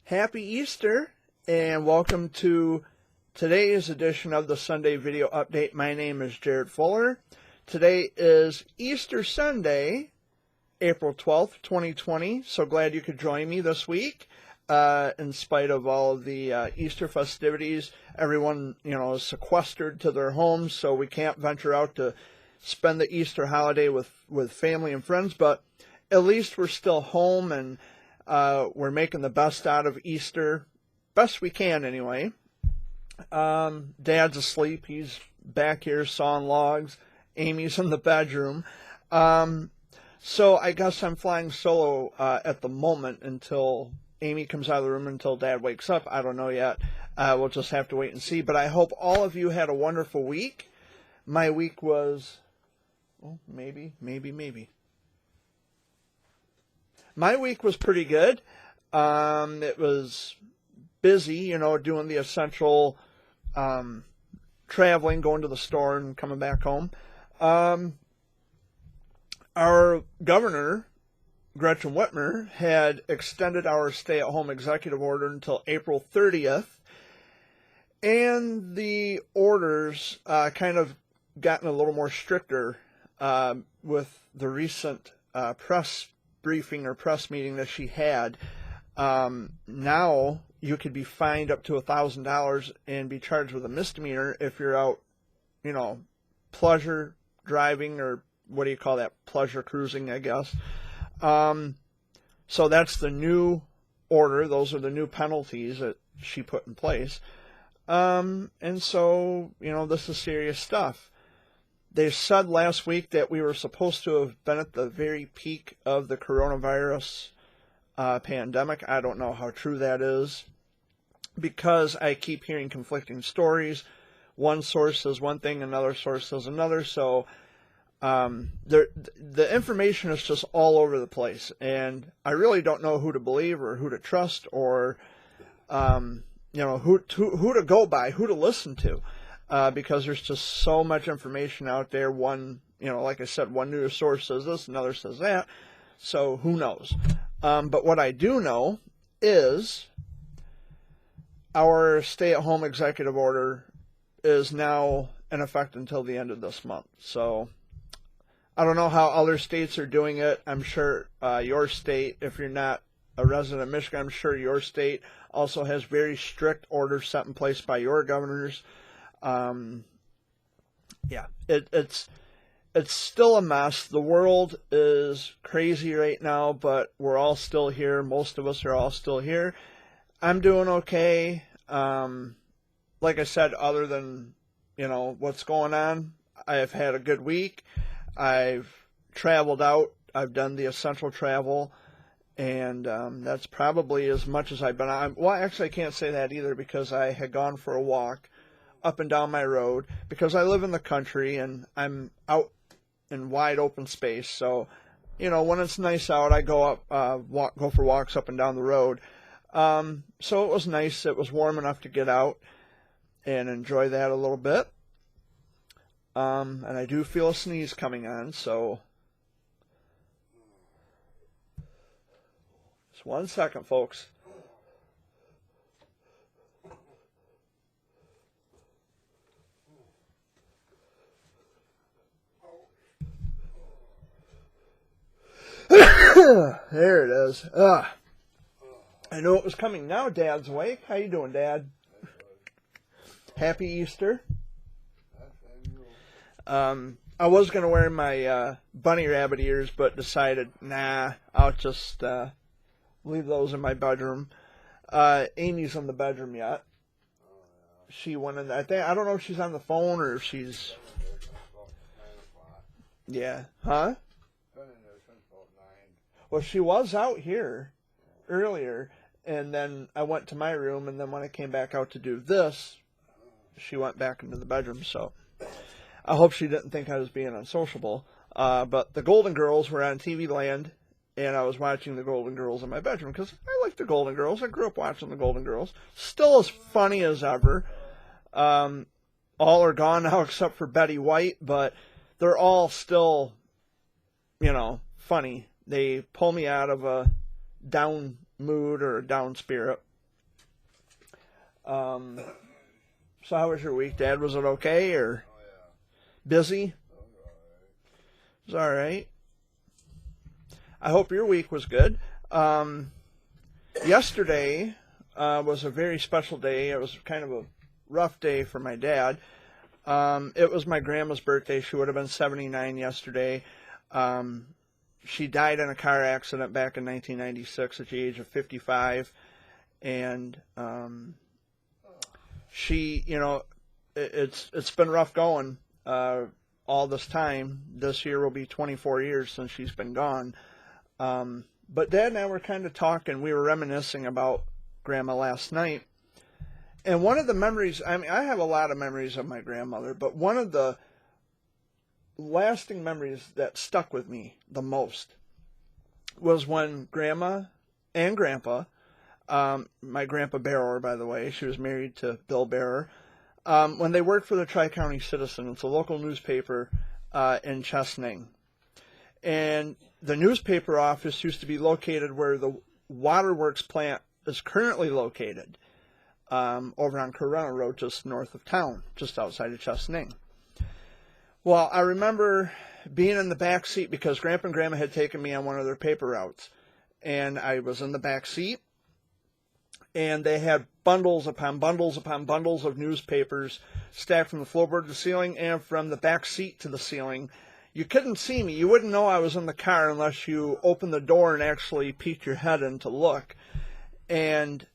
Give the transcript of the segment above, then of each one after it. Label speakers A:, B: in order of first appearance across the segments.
A: Happy Easter, and welcome to today's edition of the Sunday Video Update. My name is Jared Fuller. Today is Easter Sunday, April 12th, 2020. So glad you could join me this week. In spite of all of the Easter festivities, everyone, is sequestered to their homes, so we can't venture out to spend the Easter holiday with family and friends, but at least we're still home, and we're making the best out of Easter, best we can anyway. Dad's asleep. He's back here sawing logs. Amy's in the bedroom. So I guess I'm flying solo at the moment until Amy comes out of the room, until Dad wakes up. I don't know yet. We'll just have to wait and see. But I hope all of you had a wonderful week. My week was, maybe. My week was pretty good. It was busy, doing the essential traveling, going to the store and coming back home. Our governor, Gretchen Whitmer, had extended our stay-at-home executive order until April 30th. And the orders kind of gotten a little more stricter with the recent press briefing or press meeting that she had. Now you could be fined up to $1,000 and be charged with a misdemeanor if you're out, pleasure driving, or what do you call that? Pleasure cruising, I guess. So that's the new order. Those are the new penalties that she put in place. And so, this is serious stuff. They said last week that we were supposed to have been at the very peak of the coronavirus pandemic. I don't know how true that is, because I keep hearing conflicting stories. One source says one thing, another source says another. So the information is just all over the place, and I really don't know who to believe or who to trust, or who to go by, who to listen to. Because there's just so much information out there. One, like I said, one news source says this, another says that. So who knows? But what I do know is our stay-at-home executive order is now in effect until the end of this month. So I don't know how other states are doing it. I'm sure your state, if you're not a resident of Michigan, I'm sure your state also has very strict orders set in place by your governors. It's still a mess. The world is crazy right now, but we're all still here. Most of us are all still here. I'm doing okay. Like I said, other than, what's going on, I've had a good week. I've traveled out. I've done the essential travel, and that's probably as much as I've been on. Well, actually, I can't say that either, because I had gone for a walk up and down my road, because I live in the country and I'm out in wide open space. So, when it's nice out, I go up, go for walks up and down the road. So it was nice. It was warm enough to get out and enjoy that a little bit. And I do feel a sneeze coming on, so just 1 second, folks. There it is. I knew it was coming. Now Dad's awake. How you doing, Dad? Happy Easter. I was going to wear my bunny rabbit ears, but decided, nah, I'll just leave those in my bedroom. Amy's in the bedroom yet. She went in there. I don't know if she's on the phone or if she's... Yeah. Huh? Well, she was out here earlier, and then I went to my room, and then when I came back out to do this, she went back into the bedroom. So I hope she didn't think I was being unsociable. But the Golden Girls were on TV Land, and I was watching the Golden Girls in my bedroom, because I like the Golden Girls. I grew up watching the Golden Girls. Still as funny as ever. All are gone now except for Betty White, but they're all still, funny. They pull me out of a down mood or a down spirit. So how was your week, Dad? Was it okay or busy? It was all right. I hope your week was good. Yesterday was a very special day. It was kind of a rough day for my dad. It was my grandma's birthday. She would have been 79 yesterday. She died in a car accident back in 1996 at the age of 55. And she, it's been rough going all this time. This year will be 24 years since she's been gone. But Dad and I were kind of talking. We were reminiscing about Grandma last night. And one of the memories, I have a lot of memories of my grandmother, but one of the lasting memories that stuck with me the most was when Grandma and Grandpa, my Grandpa Barrower, by the way, she was married to Bill Barrower, when they worked for the Tri-County Citizen. It's a local newspaper in Chesaning. And the newspaper office used to be located where the waterworks plant is currently located, over on Corona Road, just north of town, just outside of Chesaning. Well, I remember being in the back seat because Grandpa and Grandma had taken me on one of their paper routes. And I was in the back seat, and they had bundles upon bundles upon bundles of newspapers stacked from the floorboard to the ceiling and from the back seat to the ceiling. You couldn't see me. You wouldn't know I was in the car unless you opened the door and actually peeked your head in to look. And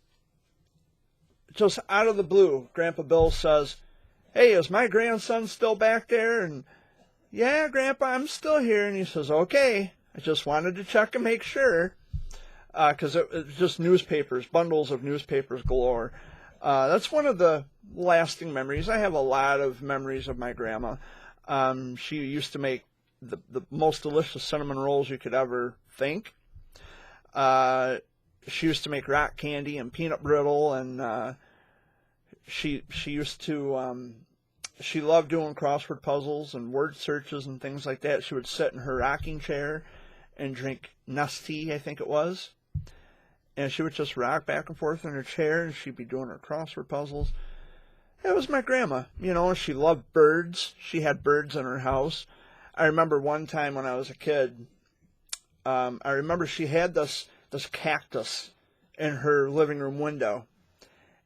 A: just out of the blue, Grandpa Bill says, "Hey, is my grandson still back there?" And, "Yeah, Grandpa, I'm still here." And he says, "Okay, I just wanted to check and make sure." Because it was just newspapers, bundles of newspapers galore. That's one of the lasting memories. I have a lot of memories of my grandma. She used to make the most delicious cinnamon rolls you could ever think. She used to make rock candy and peanut brittle, and she used to, she loved doing crossword puzzles and word searches and things like that. She would sit in her rocking chair and drink Nestea, I think it was. And she would just rock back and forth in her chair, and she'd be doing her crossword puzzles. It was my grandma. She loved birds. She had birds in her house. I remember one time when I was a kid, I remember she had this cactus in her living room window.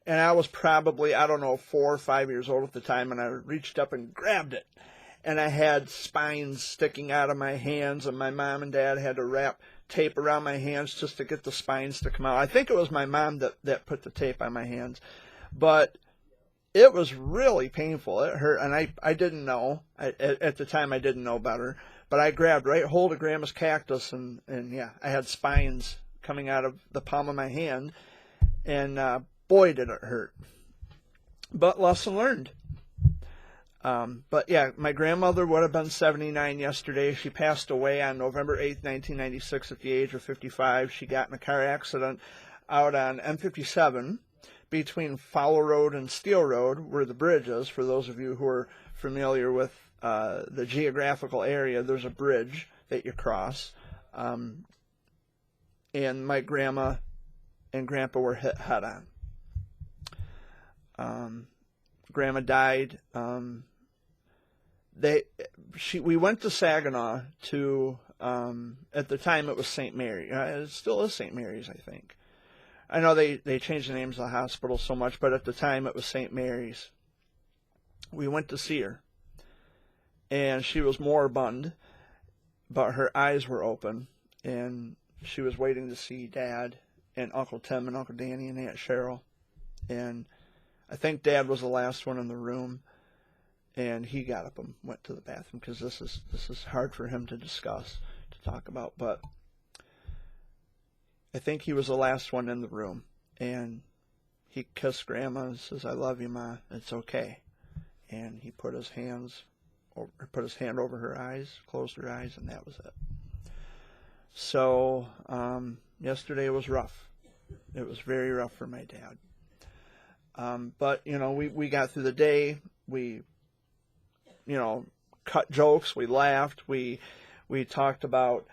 A: And I was probably, 4 or 5 years old at the time, and I reached up and grabbed it. And I had spines sticking out of my hands, and my mom and dad had to wrap tape around my hands just to get the spines to come out. I think it was my mom that put the tape on my hands. But it was really painful. It hurt, and I didn't know. At the time, I didn't know better. But I grabbed right hold of Grandma's cactus, and yeah, I had spines coming out of the palm of my hand. And boy, did it hurt. But lesson learned. But yeah, my grandmother would have been 79 yesterday. She passed away on November 8th, 1996 at the age of 55. She got in a car accident out on M57 between Fowler Road and Steel Road, where the bridge is. For those of you who are familiar with the geographical area, there's a bridge that you cross. And my grandma and grandpa were hit head on. Grandma died. We went to Saginaw to, at the time it was St. Mary. It still is St. Mary's, I think. I know they changed the names of the hospital so much, but at the time it was St. Mary's. We went to see her, and she was moribund, but her eyes were open, and she was waiting to see Dad and Uncle Tim and Uncle Danny and Aunt Cheryl. And I think Dad was the last one in the room, and he got up and went to the bathroom because this is hard for him to discuss, to talk about. But I think he was the last one in the room, and he kissed Grandma and says, "I love you, Ma. It's okay." And he put his hand over her eyes, closed her eyes, and that was it. So yesterday was rough. It was very rough for my dad. But we got through the day. We cut jokes. We laughed. We talked about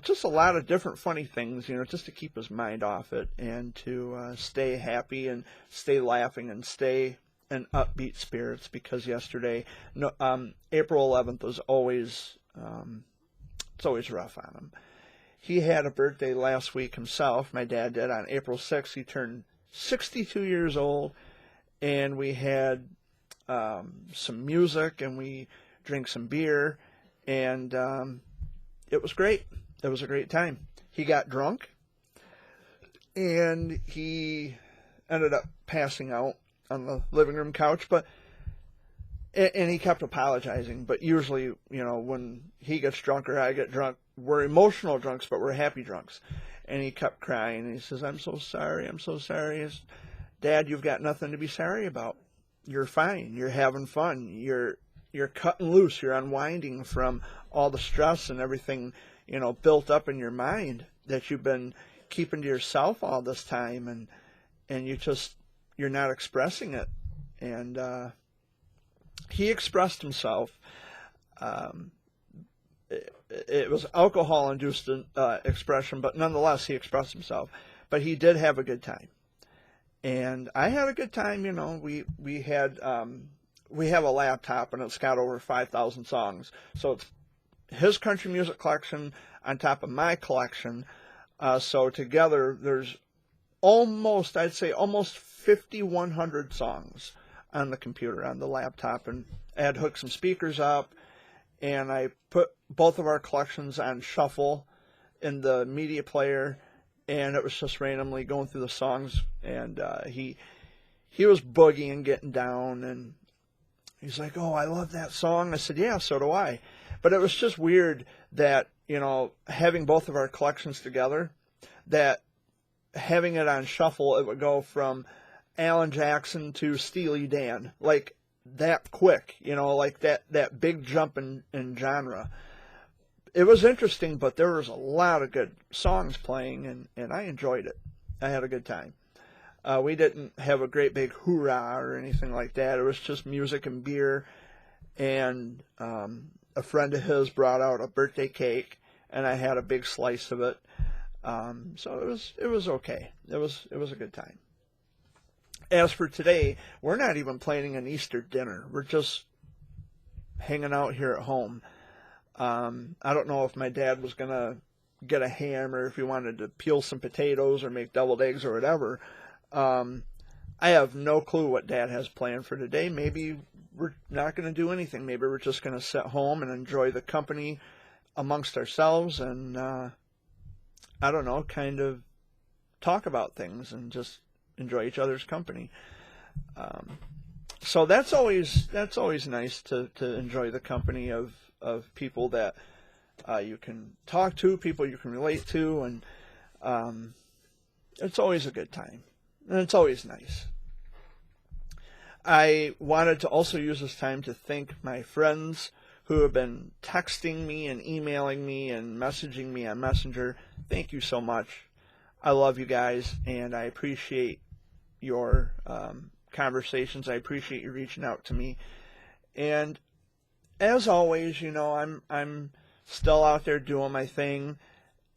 A: just a lot of different funny things, just to keep his mind off it and to stay happy and stay laughing and stay in upbeat spirits, because yesterday, no, April 11th was always, it's always rough on him. He had a birthday last week himself. My dad did on April 6th. He turned 62 years old, and we had some music, and we drank some beer, and it was great. It was a great time. He got drunk, and he ended up passing out on the living room couch, and he kept apologizing. But usually, when he gets drunk or I get drunk, we're emotional drunks, but we're happy drunks. And he kept crying, and he says, "I'm so sorry, I'm so sorry." Says, "Dad, you've got nothing to be sorry about. You're fine. You're having fun. You're cutting loose. You're unwinding from all the stress and everything, built up in your mind that you've been keeping to yourself all this time, and you're not expressing it." And he expressed himself. It was alcohol-induced expression, but nonetheless, he expressed himself. But he did have a good time, and I had a good time. We had we have a laptop, and it's got over 5,000 songs. So it's his country music collection on top of my collection. So together, there's I'd say almost 5,100 songs on the computer, on the laptop, and I had hooked some speakers up, and I put both of our collections on shuffle in the media player, and it was just randomly going through the songs, and he was boogieing, getting down, and he's like, "Oh, I love that song." I said, "Yeah, so do I." But it was just weird that, having both of our collections together, that having it on shuffle, it would go from Alan Jackson to Steely Dan, like that quick, like that big jump in genre. It was interesting, but there was a lot of good songs playing, and I enjoyed it. I had a good time. We didn't have a great big hoorah or anything like that. It was just music and beer, and a friend of his brought out a birthday cake, and I had a big slice of it. So it was okay. It was a good time. As for today, we're not even planning an Easter dinner. We're just hanging out here at home. I don't know if my dad was going to get a ham or if he wanted to peel some potatoes or make deviled eggs or whatever. I have no clue what Dad has planned for today. Maybe we're not going to do anything. Maybe we're just going to sit home and enjoy the company amongst ourselves and, I don't know, kind of talk about things and just enjoy each other's company. So that's always nice to enjoy the company of people that you can talk to, people you can relate to, and it's always a good time, and it's always nice. I wanted to also use this time to thank my friends who have been texting me and emailing me and messaging me on Messenger. Thank you so much. I love you guys, and I appreciate your conversations. I appreciate you reaching out to me. And as always, I'm still out there doing my thing,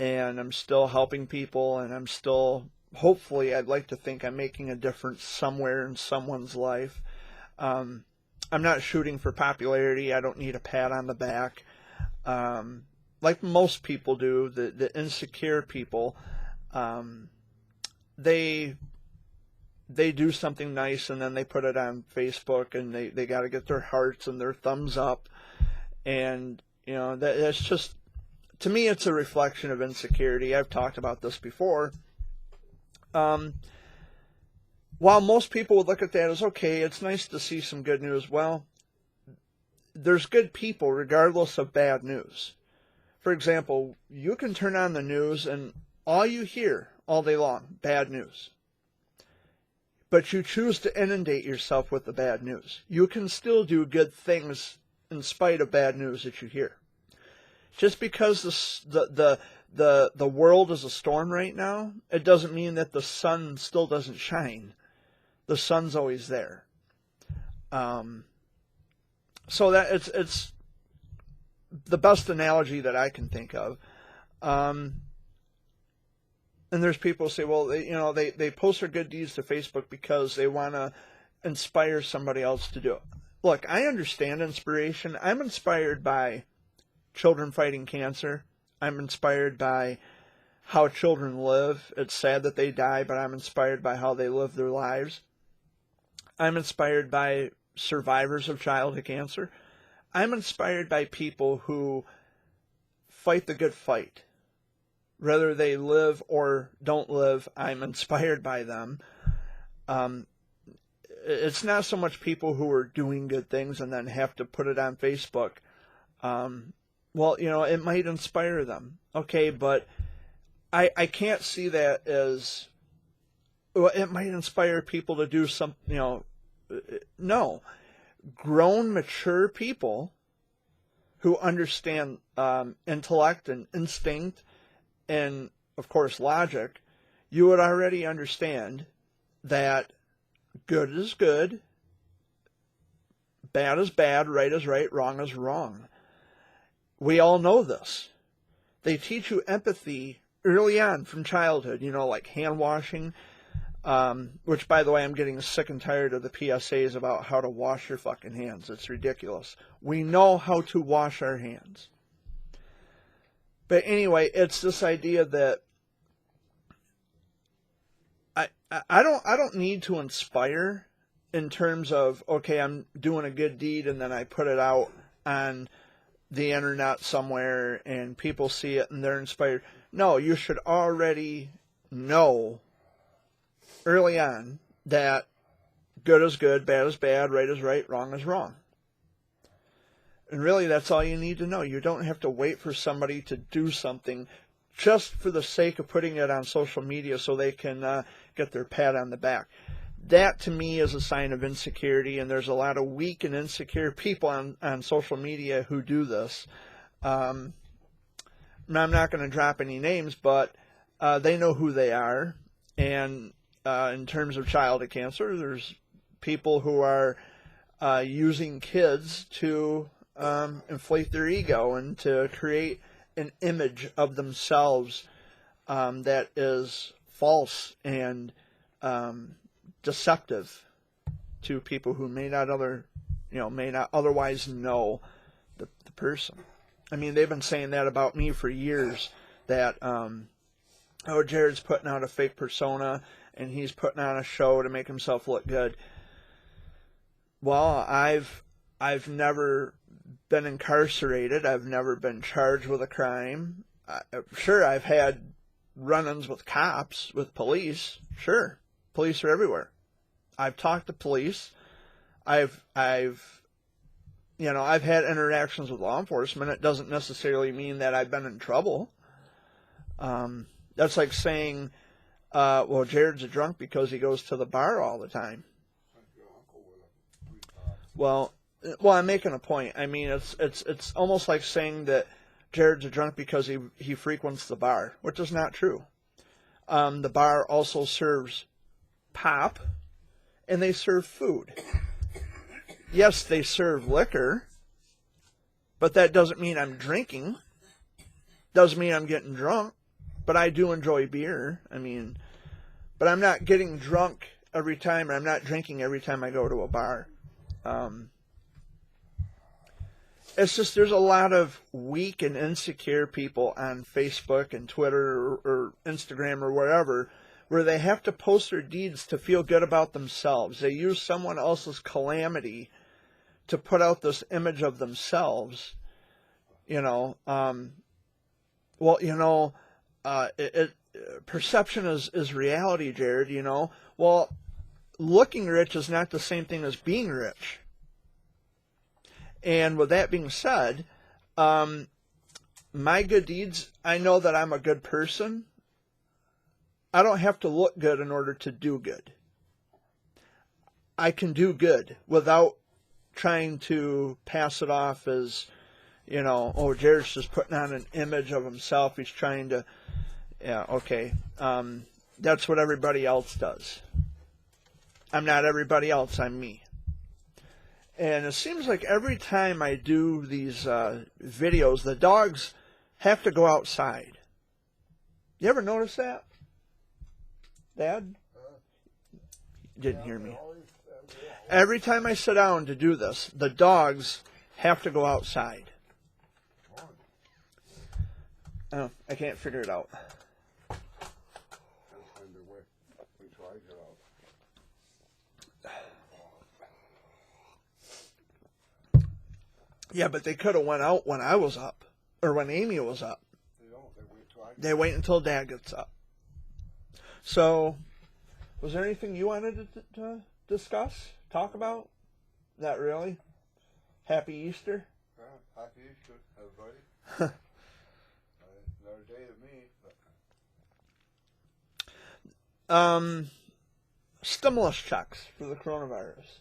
A: and I'm still helping people, and I'm still, hopefully, I'd like to think I'm making a difference somewhere in someone's life. I'm not shooting for popularity. I don't need a pat on the back. Like most people do, the insecure people, they do something nice and then they put it on Facebook, and they got to get their hearts and their thumbs up. And, that's just, to me, it's a reflection of insecurity. I've talked about this before. While most people would look at that as, okay, it's nice to see some good news, well, there's good people regardless of bad news. For example, you can turn on the news and all you hear all day long, bad news. But you choose to inundate yourself with the bad news. You can still do good things in spite of bad news that you hear. Just because the world is a storm right now, it doesn't mean that the sun still doesn't shine. The sun's always there. So that it's the best analogy that I can think of. And there's people who say, well, they post their good deeds to Facebook because they want to inspire somebody else to do it. Look, I understand inspiration. I'm inspired by children fighting cancer. I'm inspired by how children live. It's sad that they die, but I'm inspired by how they live their lives. I'm inspired by survivors of childhood cancer. I'm inspired by people who fight the good fight. Whether they live or don't live, I'm inspired by them. It's not so much people who are doing good things and then have to put it on Facebook. Well, it might inspire them. Okay, but I can't see that as, well, it might inspire people to do something, no. Grown, mature people who understand intellect and instinct and, of course, logic, you would already understand that good is good, bad is bad, right is right, wrong is wrong. We all know this. They teach you empathy early on from childhood, like hand washing, which, by the way, I'm getting sick and tired of the PSAs about how to wash your fucking hands. It's ridiculous. We know how to wash our hands. But anyway, it's this idea that I don't need to inspire in terms of, okay, I'm doing a good deed and then I put it out on the internet somewhere and people see it and they're inspired. No, you should already know early on that good is good, bad is bad, right is right, wrong is wrong. And really, that's all you need to know. You don't have to wait for somebody to do something just for the sake of putting it on social media so they can get their pat on the back. That, to me, is a sign of insecurity, and there's a lot of weak and insecure people on social media who do this. I'm not going to drop any names, but they know who they are. And in terms of childhood cancer, there's people who are using kids to inflate their ego and to create an image of themselves that is false and deceptive to people who may not otherwise know the person. I mean, they've been saying that about me for years, that Jared's putting out a fake persona and he's putting on a show to make himself look good. Well, I've never been incarcerated. I've never been charged with a crime. Sure, I've had run-ins with cops, with police. Sure, police are everywhere. I've talked to police. I've had interactions with law enforcement. It doesn't necessarily mean that I've been in trouble. That's like saying, well, Jared's a drunk because he goes to the bar all the time. Well, I'm making a point. I mean, it's almost like saying that Jared's a drunk because he frequents the bar, which is not true. The bar also serves pop, and they serve food. Yes, they serve liquor, but that doesn't mean I'm drinking. Doesn't mean I'm getting drunk, but I do enjoy beer. I mean, but I'm not getting drunk every time, or I'm not drinking every time I go to a bar. It's just there's a lot of weak and insecure people on Facebook and Twitter or Instagram or wherever, where they have to post their deeds to feel good about themselves. They use someone else's calamity to put out this image of themselves. Perception is reality, Jared. Well, looking rich is not the same thing as being rich. And with that being said, my good deeds, I know that I'm a good person. I don't have to look good in order to do good. I can do good without trying to pass it off as, Jared's just putting on an image of himself. He's trying to, that's what everybody else does. I'm not everybody else, I'm me. And it seems like every time I do these videos, the dogs have to go outside. You ever notice that, Dad? Didn't hear me. Every time I sit down to do this, the dogs have to go outside. Oh, I can't figure it out. Yeah, but they could have went out when I was up, or when Amy was up. They wait until Dad gets up. So, was there anything you wanted to discuss, talk about? Not really? Happy Easter?
B: Happy Easter, everybody. Another day to me.
A: Stimulus checks for the coronavirus.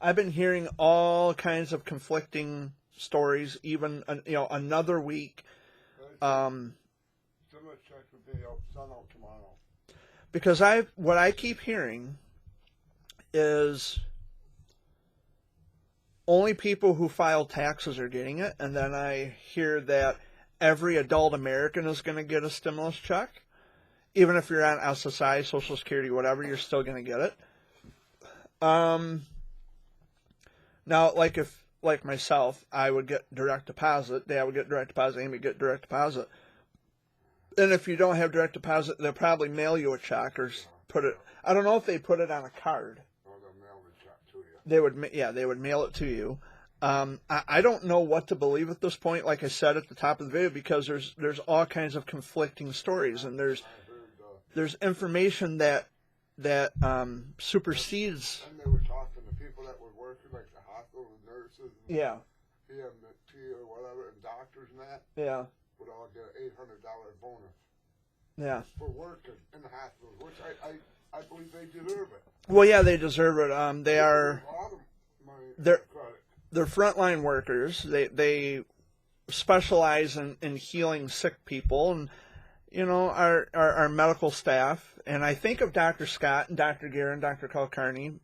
A: I've been hearing all kinds of conflicting stories. Even another week.
B: Stimulus checks will be sent out tomorrow.
A: Because what I keep hearing is only people who file taxes are getting it, and then I hear that every adult American is going to get a stimulus check. Even if you're on SSI, Social Security, whatever, you're still going to get it. Now, like myself, I would get direct deposit. Dad would get direct deposit. Amy would get direct deposit. And if you don't have direct deposit, they'll probably mail you a check or put it. I don't know if they put it on a card.
B: Or they'll mail the check to you.
A: They would mail it to you. I don't know what to believe at this point. Like I said at the top of the video, because there's all kinds of conflicting stories, and there's information that supersedes.
B: And they were talking to people that were working, like the hospital and nurses. And
A: Yeah.
B: PMT or whatever, and doctors and that.
A: Yeah.
B: Would all get an $800 bonus.
A: Yeah.
B: For working in the hospitals, which I believe they deserve it.
A: Well, yeah, they deserve it. They are. They're frontline workers. They specialize in healing sick people, and our medical staff. And I think of Dr. Scott and Dr. Guerin and Dr. Kulkarni,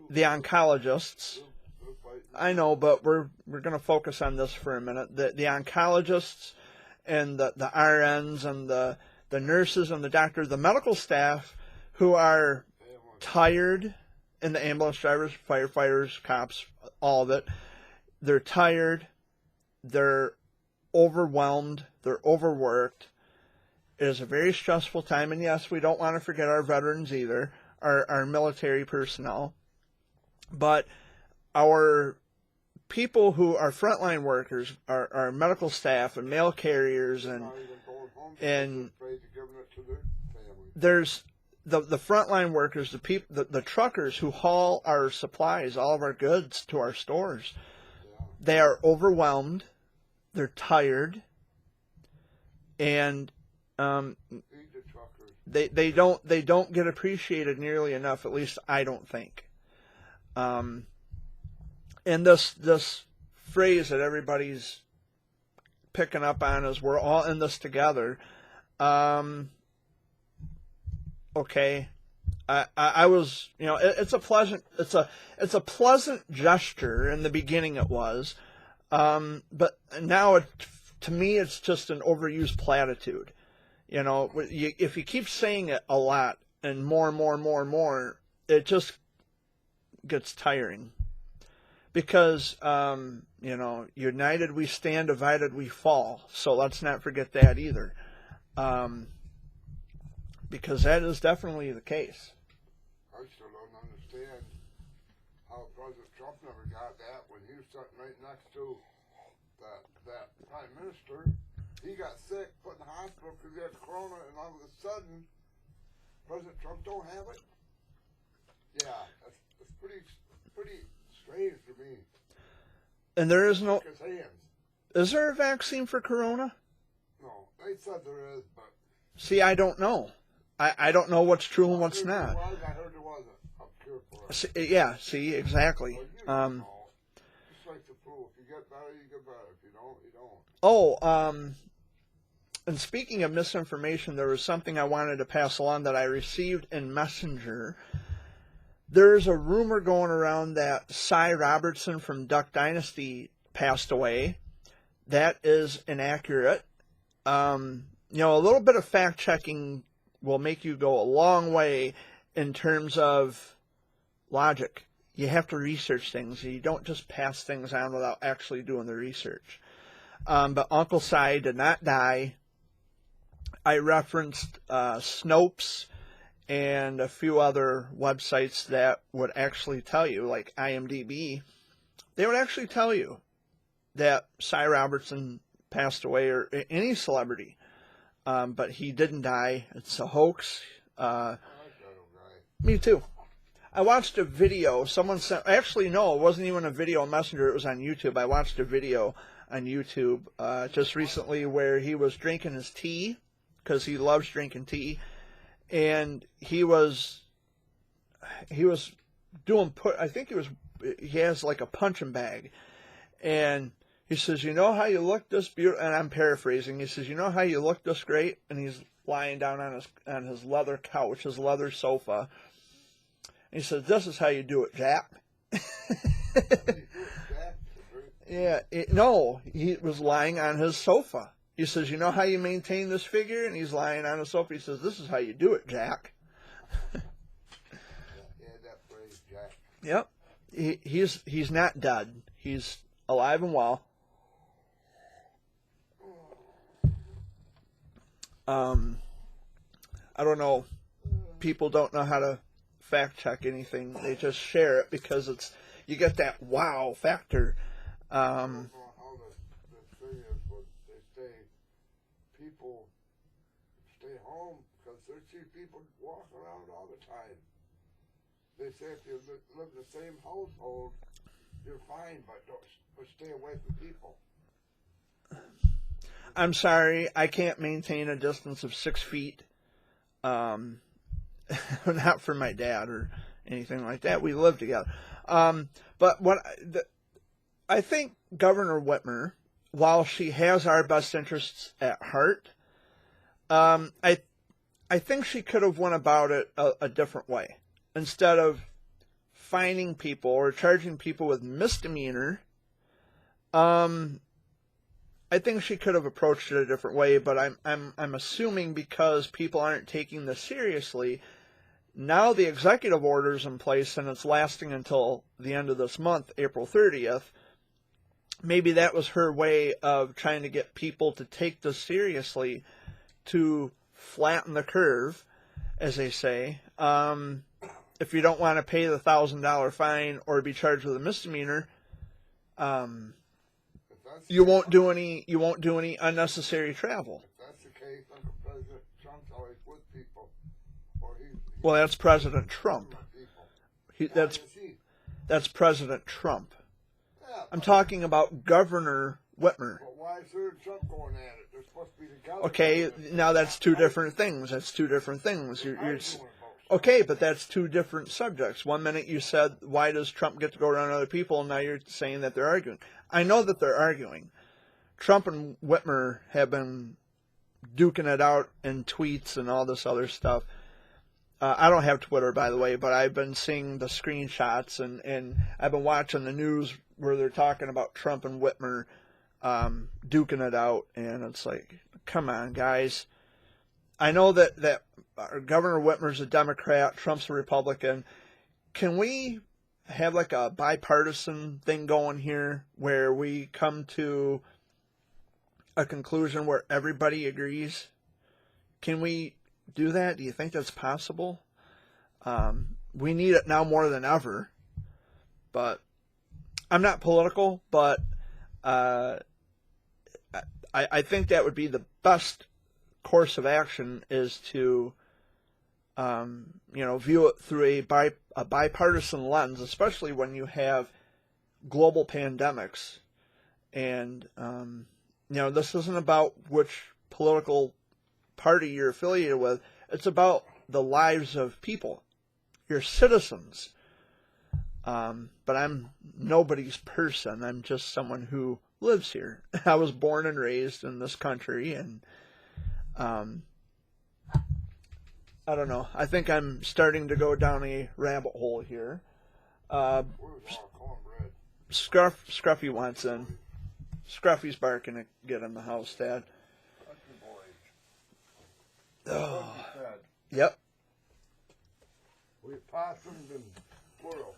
A: the oncologists. I know, but we're going to focus on this for a minute. The oncologists and the RNs and the nurses and the doctors, the medical staff who are tired, and the ambulance drivers, firefighters, cops, all of it. They're tired. They're overwhelmed. They're overworked. It is a very stressful time. And yes, we don't want to forget our veterans either, our military personnel. But our people who are frontline workers, our medical staff and mail carriers, and there's the frontline workers, the truckers who haul our supplies, all of our goods to our stores. They are overwhelmed. They're tired, and they don't get appreciated nearly enough. At least I don't think. And this phrase that everybody's picking up on is "we're all in this together." Okay, I was, it's a pleasant gesture. In the beginning it was, but now to me it's just an overused platitude. If you keep saying it a lot and more, it just gets tiring. Because, united we stand, divided we fall. So let's not forget that either. Because that is definitely the case.
B: I still don't understand how President Trump never got that when he was sitting right next to that Prime Minister. He got sick, put in the hospital because he had corona, and all of a sudden, President Trump don't have it? Yeah, it's pretty strange to me.
A: And there is no... Is there a vaccine for corona?
B: No, they said there is, but...
A: See, I don't know. I don't know what's true and what's not.
B: I heard there was a cure for it.
A: Yeah, see, exactly.
B: Well, just like the flu. If you get better, you get better. If you don't, you don't.
A: And speaking of misinformation, there was something I wanted to pass along that I received in Messenger. There's a rumor going around that Cy Robertson from Duck Dynasty passed away. That is inaccurate. A little bit of fact checking will make you go a long way in terms of logic. You have to research things. You don't just pass things on without actually doing the research. But Uncle Si did not die. I referenced Snopes and a few other websites that would actually tell you, like IMDb, they would actually tell you that Cy Robertson passed away, or any celebrity. But he didn't die. It's a hoax. Me too. I watched a video. Someone sent. Actually, no, it wasn't even a video on Messenger. It was on YouTube. I watched a video on YouTube just recently where he was drinking his tea, because he loves drinking tea, and he was doing I think he has like a punching bag, and he says, "You know how you look this beautiful," and I'm paraphrasing. He says, "You know how you look this great?" And he's lying down on his leather couch, his leather sofa. And he says, "This is how you do it, Jack." Yeah, no, he was lying on his sofa. He says, "You know how you maintain this figure?" And he's lying on a sofa. He says, "This is how you do it, Jack."
B: Yeah, that phrase, Jack.
A: Yep. He's not dead. He's alive and well. I don't know. People don't know how to fact check anything. They just share it because you get that wow factor.
B: I don't know how the thing is, but they say people stay home because they see people walking around all the time. They say if you live in the same household, you're fine, but stay away from people.
A: I'm sorry, I can't maintain a distance of 6 feet. Not for my dad or anything like that. We live together. But I think Governor Whitmer, while she has our best interests at heart, I think she could have went about it a different way. Instead of fining people or charging people with misdemeanor, I think she could have approached it a different way. But I'm assuming because people aren't taking this seriously, now the executive order's in place and it's lasting until the end of this month, April 30th. Maybe that was her way of trying to get people to take this seriously, to flatten the curve, as they say. If you don't want to pay the $1,000 fine or be charged with a misdemeanor, you won't do any unnecessary travel.
B: If that's the case, Uncle President Trump's always with people.
A: Well, that's President Trump. That's President Trump.
B: Yeah,
A: I'm talking about Governor Whitmer.
B: But why is Trump going at it? They're supposed to be together.
A: Okay, now that's two different things. That's two different things. Okay, but that's two different subjects. 1 minute you said, why does Trump get to go around other people? And now you're saying that they're arguing. I know that they're arguing. Trump and Whitmer have been duking it out in tweets and all this other stuff. I don't have Twitter, by the way, but I've been seeing the screenshots, and I've been watching the news where they're talking about Trump and Whitmer duking it out, and it's like, come on, guys. I know that Governor Whitmer's a Democrat, Trump's a Republican. Can we have like a bipartisan thing going here where we come to a conclusion where everybody agrees? Can we do that? Do you think that's possible? We need it now more than ever. But I'm not political, but I think that would be the best course of action, is to view it through a bipartisan lens, especially when you have global pandemics. And this isn't about which political party you're affiliated with. It's about the lives of people, your citizens. But I'm nobody's person. I'm just someone who lives here. I was born and raised in this country, and I don't know. I think I'm starting to go down a rabbit hole here. Scruffy wants in. Scruffy's barking to get in the house, Dad. Oh,
B: He said,
A: yep.
B: we possums and squirrels.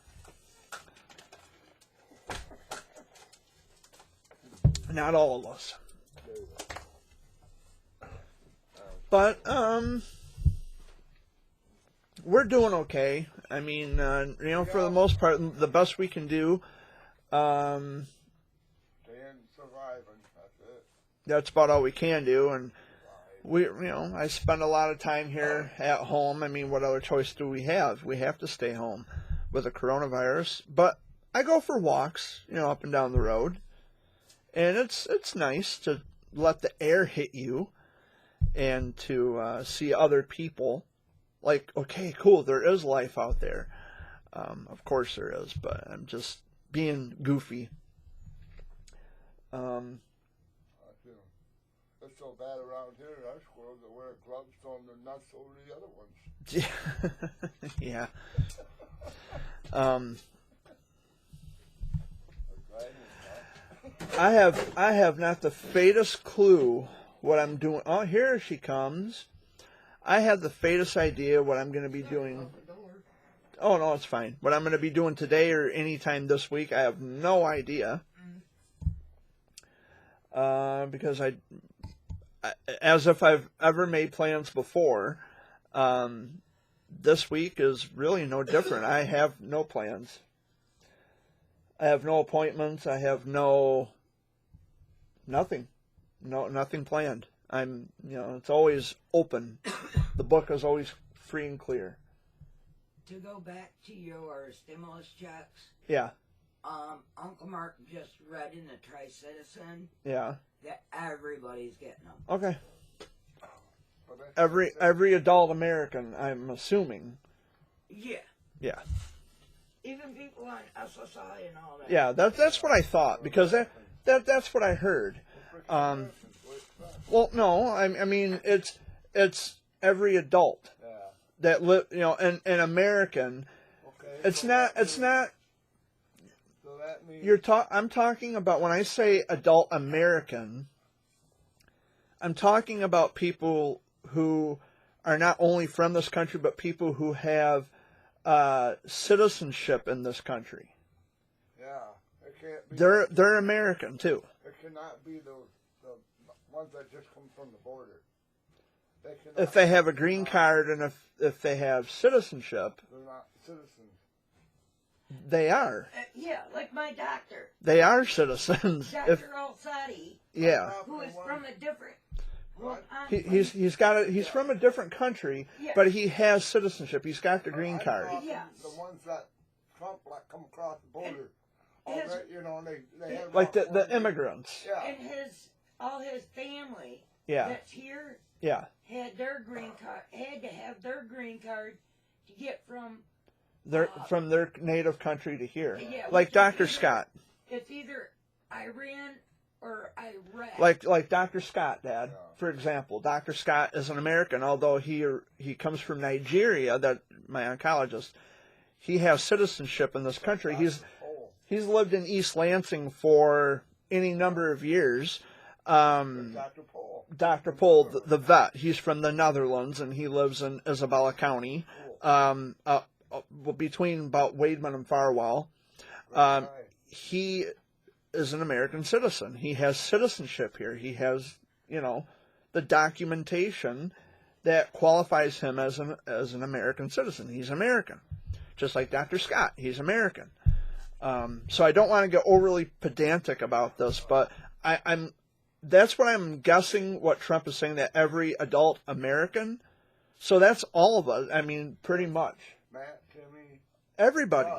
A: Not all of us. But, we're doing okay. I mean, for the most part, the best we can do.
B: Staying surviving, that's it.
A: That's about all we can do. And I spend a lot of time here at home. I mean, what other choice do we have? We have to stay home with the coronavirus. But I go for walks, up and down the road. And it's nice to let the air hit you and to see other people. Like, okay, cool, there is life out there. Of course there is, but I'm just being goofy.
B: It's so bad around here, our squirrels that wear gloves on their nuts over the other ones.
A: Yeah. I have not the faintest clue what I'm doing. Oh, here she comes. I have the faintest idea what I'm going to be doing. Oh, no, it's fine. What I'm going to be doing today or anytime this week, I have no idea. Because as if I've ever made plans before, this week is really no different. I have no plans. I have no appointments. I have nothing. Nothing planned. It's always open. The book is always free and clear.
C: To go back to your stimulus checks,
A: Yeah.
C: Uncle Mark just read in the Tri-Citizen
A: Yeah.
C: that everybody's getting them.
A: Okay. Every adult American, I'm assuming.
C: Yeah.
A: Yeah.
C: Even people on SSI and all that.
A: Yeah, that's what I thought, because that's what I heard. Well, no, I mean it's every adult that live, an American.
B: Okay.
A: It's not.
B: So that means
A: I'm talking about, when I say adult American, I'm talking about people who are not only from this country, but people who have citizenship in this country.
B: yeah, it can't be.
A: They're American too.
B: It cannot be the ones that just come from the border.
A: If they have a green card and if they have citizenship,
B: They're not citizens.
A: they are.
C: Yeah, like my doctor,
A: They are citizens.
C: Dr. Al-Sadi,
A: Yeah.
C: who is from a different...
B: What?
A: He's from a different country,
C: Yeah.
A: but he has citizenship. He's got the green
B: I'm
A: card.
B: talking
C: Yeah.
B: The ones that Trump let come across the border.
C: His-
B: They have
A: Like the immigrants.
B: Yeah.
C: And all his family
A: Yeah.
C: that's here
A: Yeah.
C: had their green card, had to have their green card to get from...
A: They're from their native country to here.
C: Yeah,
A: Like
C: which is
A: Dr.
C: either-
A: Scott.
C: It's either Iran or Iraq.
A: Like Dr. Scott, Dad,
B: Yeah.
A: for example. Dr. Scott is an American, although he comes from Nigeria. That my oncologist, he has citizenship in this country. He's lived in East Lansing for any number of years.
B: Dr. Paul.
A: Dr. Pohl, the vet, he's from the Netherlands, and he lives in Isabella County, between about Wademan and Farwell.
B: Right.
A: He is an American citizen. He has citizenship here. He has, the documentation that qualifies him as an American citizen. He's American, just like Dr. Scott. He's American. So I don't want to get overly pedantic about this, but that's what I'm guessing what Trump is saying, that every adult American. So that's all of us. I mean, pretty much.
B: Matt, Timmy.
A: Everybody.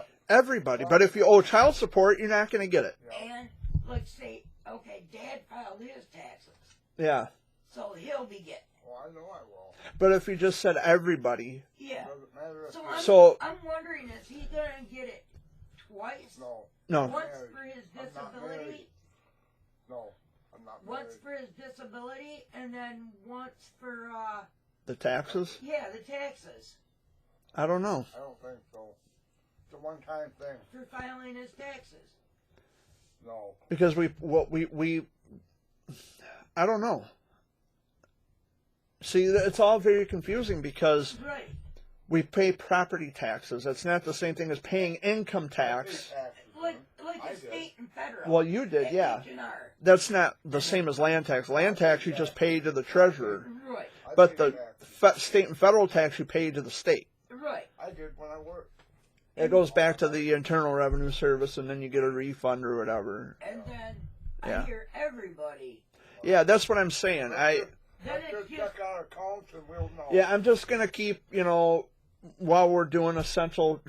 A: But if you owe child support, you're not going to get it.
C: And let's say, okay, Dad filed his taxes,
A: Yeah.
C: so he'll be getting.
B: Oh, I know I will.
A: But if you just said everybody,
C: Yeah.
B: Doesn't matter if
C: So
A: So-
C: I'm wondering, is he gonna get it twice?
B: no,
A: no.
C: Once
B: married.
C: for his
B: I'm not married.
C: disability,
B: no, I'm not
C: once
B: married.
C: for his disability, and then once for
A: The taxes?
C: the taxes
A: I don't know.
B: I don't think so. It's a one-time thing.
C: for filing his taxes.
B: No.
A: Because we I don't know. See, it's all very confusing because
C: Right.
A: we pay property taxes. That's not the same thing as paying income tax.
C: Like
B: I
C: the
B: did.
C: state and federal.
A: Well, you did,
C: at
A: yeah.
C: H&R.
A: That's not the same as land tax. Land tax you just pay to the treasurer.
C: Right.
A: But the state and federal tax you pay to the state.
C: Right.
B: I did when I worked.
A: It goes back to the Internal Revenue Service, and then you get a refund or whatever.
C: And then
A: Yeah.
C: I hear everybody.
A: Yeah, that's what I'm saying.
C: Then
B: Let's
C: it's
B: just
C: just
B: check our accounts and we'll know.
A: Yeah, I'm just gonna keep, while we're doing essential,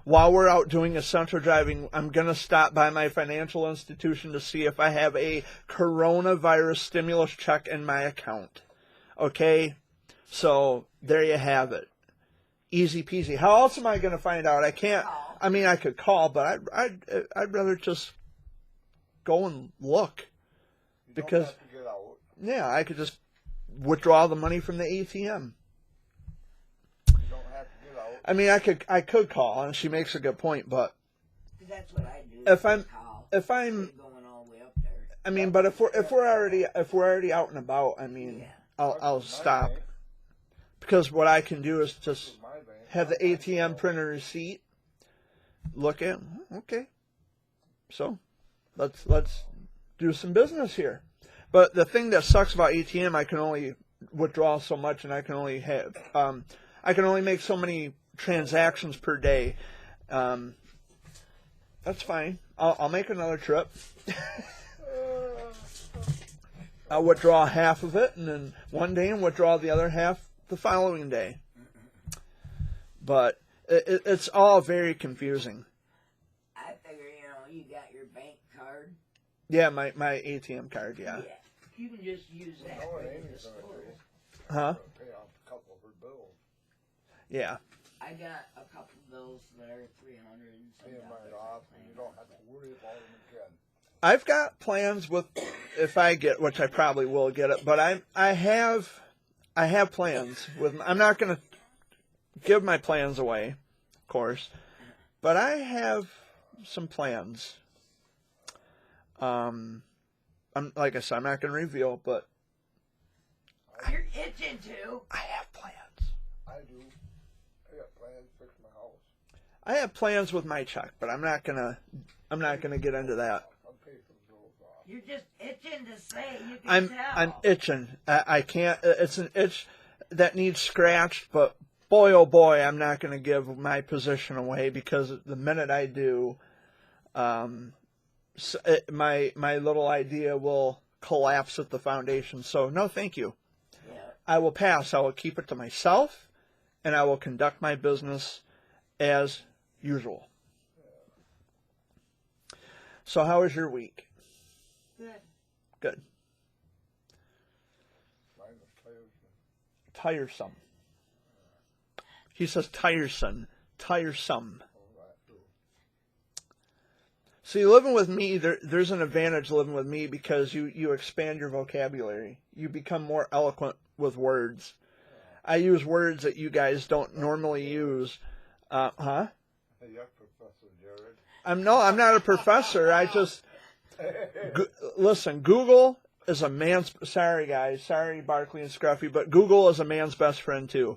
A: while we're out doing essential driving, I'm gonna stop by my financial institution to see if I have a coronavirus stimulus check in my account. Okay, so there you have it, easy peasy. How else am I gonna find out? I can't.
C: Call.
A: I mean, I could call, but I'd rather just go and look.
B: You don't
A: because-
B: have to get out.
A: Yeah, I could just withdraw the money from the ATM.
B: You don't have to get out.
A: I mean, I could call, and she makes a good point, but
C: that's what I do.
A: If I'm-
C: call.
A: if I'm,
C: Instead of going all the way up there.
A: I mean, but if we're already out and about, I mean,
C: Yeah.
A: I'll
B: My
A: stop,
B: bank,
A: because what I can do is just
B: my bank,
A: have the ATM printer receipt, look at, okay, so let's do some business here. But the thing that sucks about ATM, I can only withdraw so much, and I can only have I can only make so many transactions per day. That's fine. I'll make another trip. I'll withdraw half of it, and then one day and withdraw the other half the following day. But it's all very confusing.
C: I figure, you got your bank card.
A: Yeah, my ATM card, yeah.
C: You can just use that.
B: know what
C: for
B: Amy's
C: the
B: gonna
C: store.
B: do?
A: Huh?
B: Pay off a couple of her bills.
A: Yeah.
C: I got a couple bills that are 300 and some
B: Pay them
C: dollars.
B: right off, and you don't have to worry about them again.
A: I've got plans with, if I get, which I probably will get it, but I have plans with. I'm not going to give my plans away, of course, but I have some plans. I'm like I said, I'm not going to reveal, but
C: You're itching to.
A: I have plans.
B: I do. I got plans to fix my house.
A: I have plans with my check, but I'm not gonna get into that.
B: I'll pay some bills off.
C: You're just itching to say. You can tell.
A: I'm itching. I can't. It's an itch that needs scratched. But boy, oh boy, I'm not going to give my position away, because the minute I do, my little idea will collapse at the foundation. So no, thank you.
C: Yeah.
A: I will pass. I will keep it to myself, and I will conduct my business as usual. So how was your week?
C: Good.
A: Good.
B: Mine was
A: Tiresome. He says tiresome. Tiresome.
B: all that too.
A: See, living with me, there's an advantage living with me, because you expand your vocabulary. You become more eloquent with words. I use words that you guys don't normally use. Huh?
B: Hey, yes, Professor Jared.
A: I'm not a professor. I just listen. Google is a man's. Sorry, guys. Sorry, Barkley and Scruffy, but Google is a man's best friend too,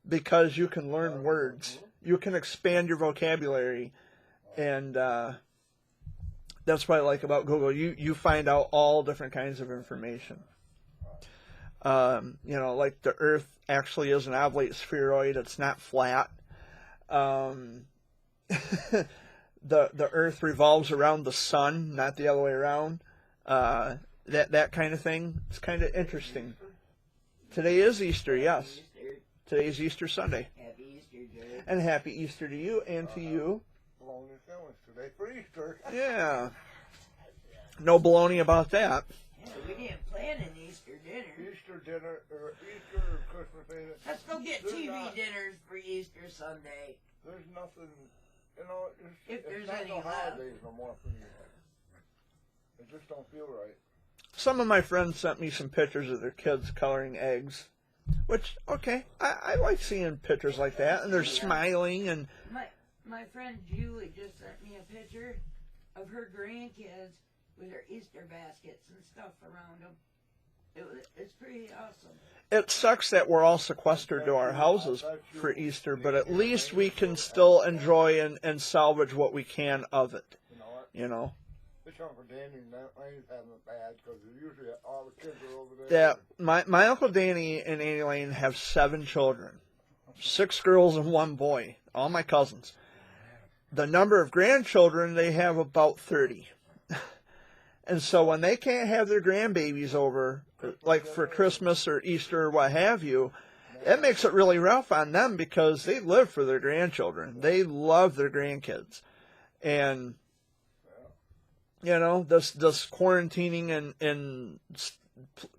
A: because you can learn words. You can expand your vocabulary, and that's what I like about Google. You find out all different kinds of information. Like the Earth actually is an oblate spheroid. It's not flat. The Earth revolves around the sun, not the other way around. That kind of thing. It's kind of interesting. Today is Easter, yes.
C: Easter.
A: Today's Easter Sunday.
C: Happy Easter, Jared.
A: And happy Easter to you and to you.
B: Bologna sandwich today for Easter.
A: Yeah. No baloney about that.
C: Yeah, we didn't plan an Easter dinner.
B: Easter dinner, or Easter or Christmas Day.
C: Let's go get
B: There's
C: TV
B: not-
C: dinners for Easter Sunday.
B: There's nothing,
C: If
B: it's
C: there's
B: not
C: any
B: no
C: left.
B: holidays no more for me. It just don't feel right.
A: Some of my friends sent me some pictures of their kids coloring eggs. Which, okay, I like seeing pictures like that, and they're smiling, and
C: My friend Julie just sent me a picture of her grandkids with their Easter baskets and stuff around them. It's pretty awesome.
A: It sucks that we're all sequestered to our houses for Easter, but at least we can still enjoy and salvage what we can of it.
B: You know what?
A: You know.
B: This Uncle Danny and that Lane's having it bad because usually all the kids are over there.
A: Yeah, my Uncle Danny and Annie Lane have 7 children. 6 girls and 1 boy. All my cousins. The number of grandchildren, they have about 30. And so when they can't have their grandbabies over, like for Christmas or Easter or what have you, it makes it really rough on them because they live for their grandchildren. They love their grandkids. And, you know, this quarantining and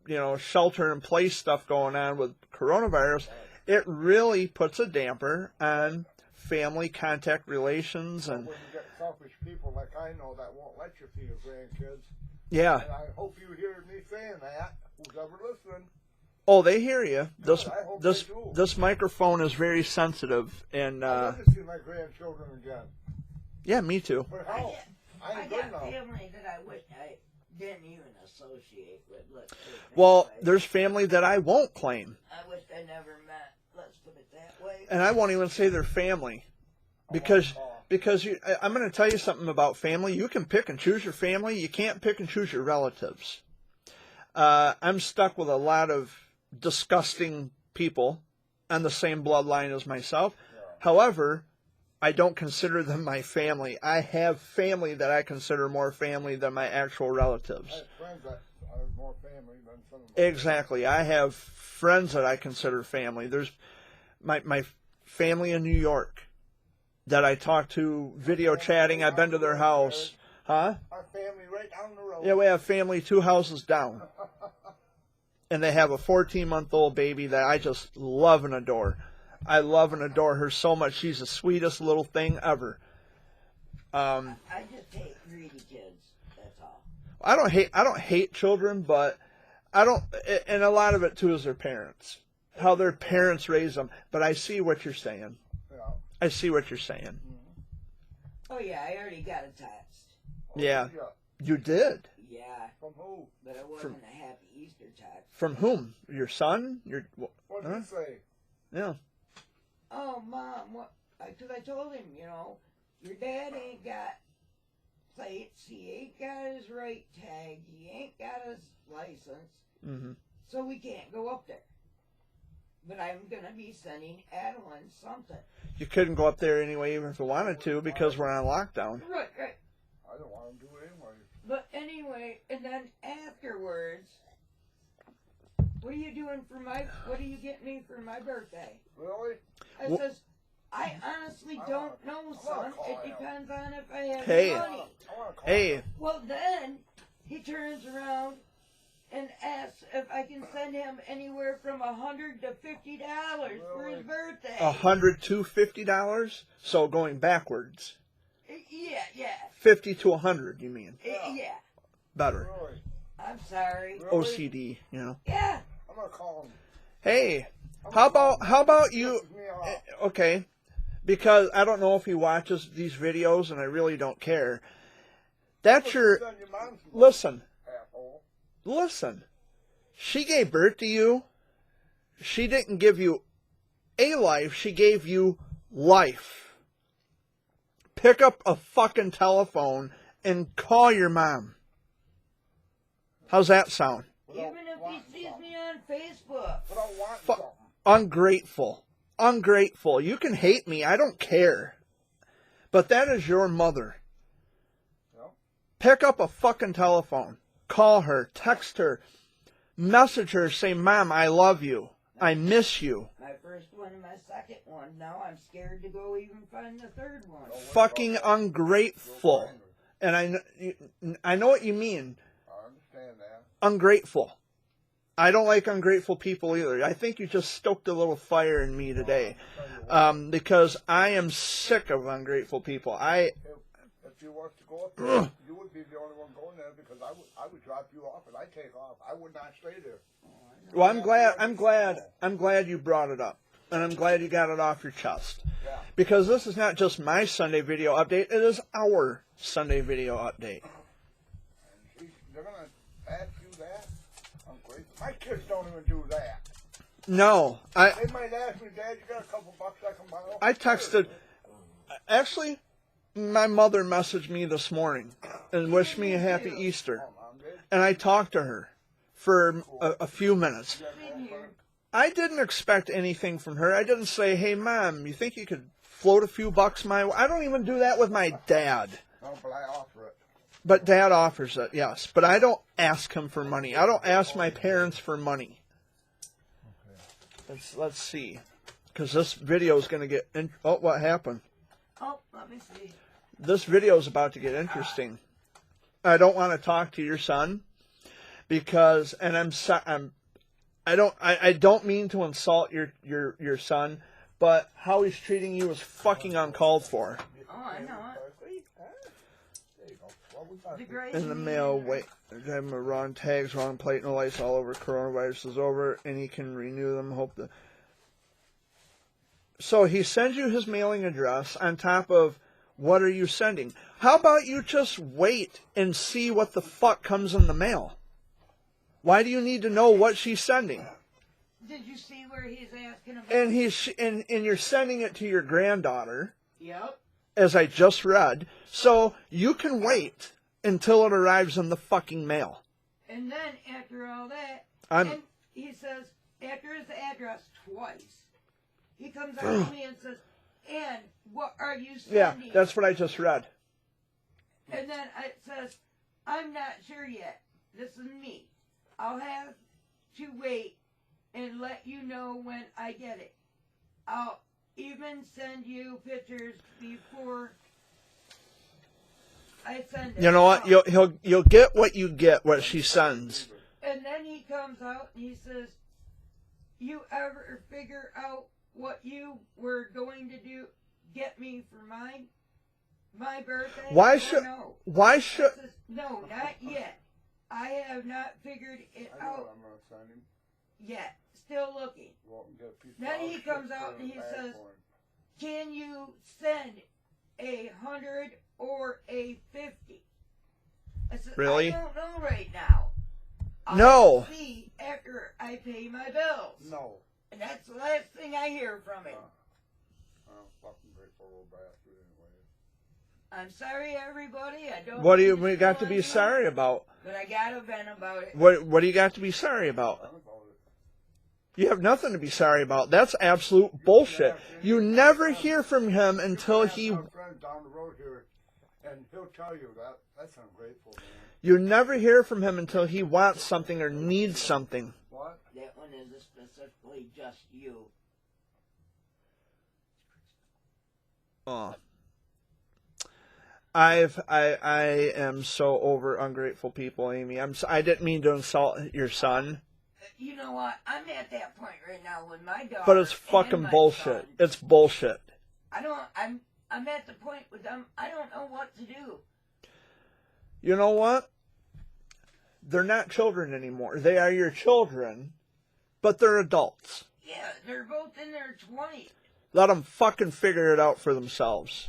A: you know, shelter in place stuff going on with coronavirus, it really puts a damper on family contact relations. And
B: when you get selfish people like I know that won't let you see your grandkids.
A: yeah.
B: And I hope you hear me saying that. Who's ever listening?
A: Oh, they hear you.
B: Good, I hope they do.
A: This microphone is very sensitive, and
B: I'd love to see my grandchildren again.
A: yeah, me too.
B: But how? I
C: I
B: ain't good
C: got
B: enough.
C: family that I wish I didn't even associate with. Let's put it that
A: Well,
C: way.
A: there's family that I won't claim,
C: I wish I never met. Let's put it that way.
A: and I won't even say they're family, because I'm going to tell you something about family. You can pick and choose your family. You can't pick and choose your relatives. I'm stuck with a lot of disgusting people on the same bloodline as myself. However, I don't consider them my family. I have family that I consider more family than my actual relatives.
B: I have friends that are more family than some of my
A: Exactly. I have friends that I consider family. There's my family in New York that I talk to, video chatting. I've been to their house. Huh?
B: Our family right down the road.
A: Yeah, we have family 2 houses down. And they have a 14-month-old baby that I just love and adore. I love and adore her so much. She's the sweetest little thing ever.
C: I just hate greedy kids. That's all.
A: I don't hate children, but and a lot of it too is their parents. How their parents raise them. But I see what you're saying.
B: Yeah.
A: I see what you're saying.
C: Oh yeah, I already got a text.
A: Yeah. You did.
C: Yeah,
B: From who?
C: but it wasn't a happy Easter text.
A: From whom? Your son?
B: What did
A: Huh?
B: you say?
A: Yeah.
C: Oh, Mom, what? Because I told him, you know, your dad ain't got plates, he ain't got his right tag, he ain't got his license,
A: Mm-hmm.
C: so we can't go up there. But I'm going to be sending Adeline something.
A: You couldn't go up there anyway, even if you wanted to, because we're on lockdown.
C: Right.
B: I don't want to do it anyway.
C: But anyway, and then afterwards, what are you doing for what are you getting me for my birthday?
B: Really?
C: I
A: Wha-
C: says, I honestly don't know, son. It depends on if I have
A: Hey.
C: money.
B: I want to call
A: Hey,
B: him.
C: Well, then he turns around and asks if I can send him anywhere from $100 to $50 for his birthday.
A: $100 to $50. So going backwards,
C: Yeah,
A: 50 to 100. You mean
C: yeah.
A: better?
B: Really?
C: I'm sorry.
B: Really?
A: OCD. You know.
C: Yeah.
B: I'm going to call him.
A: Hey, how about you?
B: Pisses me off.
A: Okay, because I don't know if he watches these videos, and I really don't care. That's your
B: Send your mom some
A: listen.
B: asshole.
A: Listen, she gave birth to you. She didn't give you a life. She gave you life. Pick up a fucking telephone and call your mom. How's that sound?
C: Even if he sees me on Facebook.
B: But I want
A: Fu-
B: something.
A: Ungrateful. Ungrateful. You can hate me. I don't care. But that is your mother.
B: Yep.
A: Pick up a fucking telephone. Call her. Text her. Message her. Say, Mom, I love you. I miss you.
C: My first one and my second one. Now I'm scared to go even find the third one.
A: Fucking ungrateful. And I know what you mean.
B: I understand that.
A: Ungrateful. I don't like ungrateful people either. I think you just stoked a little fire in me today. Because I am sick of ungrateful people.
B: If you was to go up there, you would be the only one going there because I would drop you off and I'd take off. I would not stay there.
A: Well, I'm glad you brought it up. And I'm glad you got it off your chest.
B: Yeah.
A: Because this is not just my Sunday video update, it is our Sunday video update.
B: And they're going to ask you that? I'm grateful. My kids don't even do that.
A: No,
B: They might ask me, Dad, you got a couple bucks I can borrow?
A: I texted. Actually, my mother messaged me this morning and wished me a happy Easter,
B: Oh, Mom did?
A: and I talked to her for a few minutes.
B: You got
C: Been
B: home
C: here.
B: first?
A: I didn't expect anything from her. I didn't say, "Hey, Mom, you think you could float a few bucks my way?" I don't even do that with my dad.
B: No, but I offer it.
A: But Dad offers it, yes. But I don't ask him for money. I don't ask my parents for money. Let's see, because this video is going to get. Oh, what happened?
C: Oh, let me see.
A: This video is about to get interesting. I don't want to talk to your son because, and I don't mean to insult your son, but how he's treating you is fucking uncalled for.
C: Oh, I know it.
B: There you go. What we got?
C: The gray
A: In the mail, wait, have a wrong tags, wrong plate, no lights all over. Coronavirus is over, and he can renew them. Hope the. So he sends you his mailing address on top of what are you sending? How about you just wait and see what the fuck comes in the mail? Why do you need to know what she's sending?
C: Did you see where he's asking about?
A: And you're sending it to your granddaughter,
C: Yep.
A: as I just read, so you can wait until it arrives in the fucking mail.
C: And then after all that,
A: I'm
C: and he says, after his address twice, he comes up to me and says, "And what are you
A: yeah,
C: sending?"
A: that's what I just read.
C: And then it says, "I'm not sure yet. This is me. I'll have to wait and let you know when I get it. I'll even send you pictures before I send it."
A: You know what? You'll get what you get, what she sends.
C: And then he comes out and he says, "You ever figure out what you were going to do? Get me for my birthday?"
A: Why
C: "Oh,
A: should-
C: no."
A: Why
C: I
A: should
C: says, "No, not yet. I have not figured it
B: I know
C: out
B: what I'm going to send him.
C: yet. Still looking."
B: Go out and get a piece of
C: Then he
B: dog
C: comes
B: shit,
C: out
B: put
C: and
B: it in
C: he
B: a bag
C: says,
B: for him.
C: "Can you send 100 or a 50?" I said,
A: Really?
C: "I don't know right now. I'll
A: No.
C: have to see after I pay my bills."
B: No.
C: And that's the last thing I hear from him.
B: Fucking grateful little bastard anyway.
C: I'm sorry, everybody. I don't.
A: What do
C: mean
A: we
C: to
A: got
C: go
A: to
C: on
A: be
C: you,
A: sorry about?
C: But I gotta vent about it.
A: What do you got to be sorry about?
B: None about it.
A: You have nothing to be sorry about. That's absolute bullshit. You never hear from him until
B: You can
A: he.
B: ask my friend down the road here, and he'll tell you that. That's ungrateful, man.
A: You never hear from him until he wants something or needs something.
B: What?
C: That one is specifically just you.
A: Oh. I am so over ungrateful people, Amy. I didn't mean to insult your son,
C: You know what? I'm at that point right now with my daughter.
A: but it's
C: and
A: fucking
C: my
A: bullshit.
C: son.
A: It's bullshit.
C: I'm at the point with them. I don't know what to do.
A: You know what? They're not children anymore. They are your children, but they're adults.
C: Yeah, they're both in their 20s.
A: Let them fucking figure it out for themselves.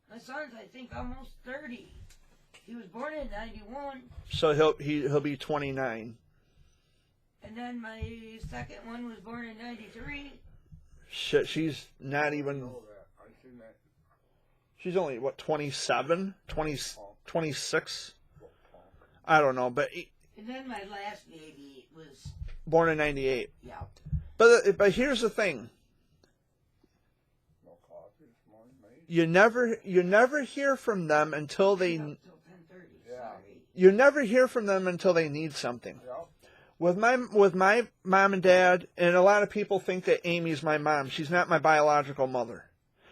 C: My son's, I think, almost 30. He was born in 91.
A: So he'll be 29.
C: And then my second one was born in 93.
A: Shit, she's not
B: I
A: even.
B: know that. I seen that.
A: She's only what 27, 20, 26.
B: Punk.
A: I don't know, but
C: And then my last baby was,
A: born in 98.
C: yeah.
A: But here's the thing.
B: No coffee this morning, mate.
A: You never hear from them until they.
C: Up till 10:30.
B: Yeah.
C: Sorry.
A: You never hear from them until they need something.
B: Yep.
A: With my mom and dad, and a lot of people think that Amy's my mom. She's not my biological mother.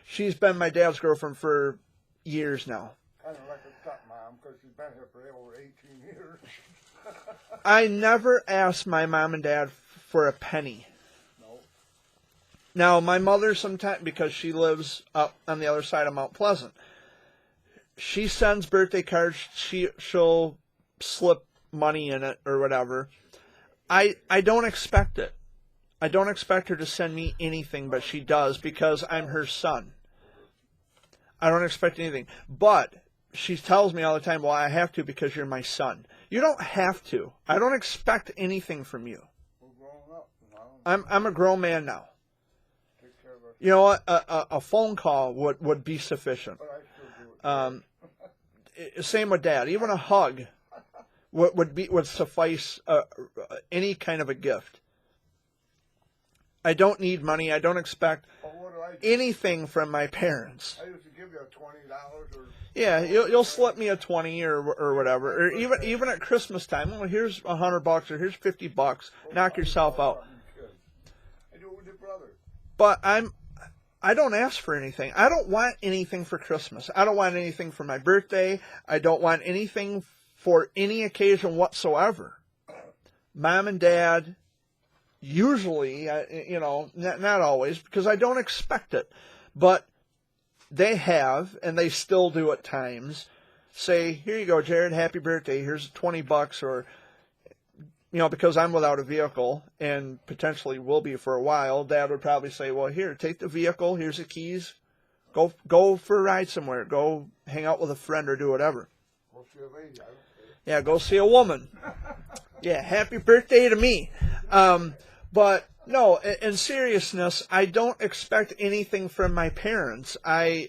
A: She's been my dad's girlfriend for years now.
B: Kind of like a stepmom, because she's been here for over 18 years.
A: I never asked my mom and dad for a penny.
B: No.
A: Now, my mother sometimes, because she lives up on the other side of Mount Pleasant, she sends birthday cards. She'll slip money in it or whatever. I don't expect it. I don't expect her to send me anything, but she does because I'm her son. I don't expect anything. But she tells me all the time, well, I have to because you're my son. You don't have to. I don't expect anything from you.
B: We're growing up now.
A: I'm a grown man now.
B: Take care of us.
A: You know what? A phone call would be sufficient.
B: But I still do it.
A: Same with Dad. Even a hug would suffice any kind of a gift. I don't need money. I don't expect
B: But what do I do?
A: anything from my parents.
B: I used to give you $20 or
A: Yeah, you'll slip me a 20 or whatever, or even at Christmas time. Well, here's $100 or here's $50. Knock yourself out.
B: I do it with your brother.
A: But I don't ask for anything. I don't want anything for Christmas. I don't want anything for my birthday. I don't want anything for any occasion whatsoever. Mom and Dad, usually, not always, because I don't expect it, but they have, and they still do at times, say, here you go, Jared, happy birthday, here's $20, or, because I'm without a vehicle, and potentially will be for a while, Dad would probably say, well, here, take the vehicle, here's the keys, go for a ride somewhere, go hang out with a friend or do whatever.
B: Go see a lady, I don't care.
A: Yeah, go see a woman. Yeah, happy birthday to me. But no, in seriousness, I don't expect anything from my parents. They're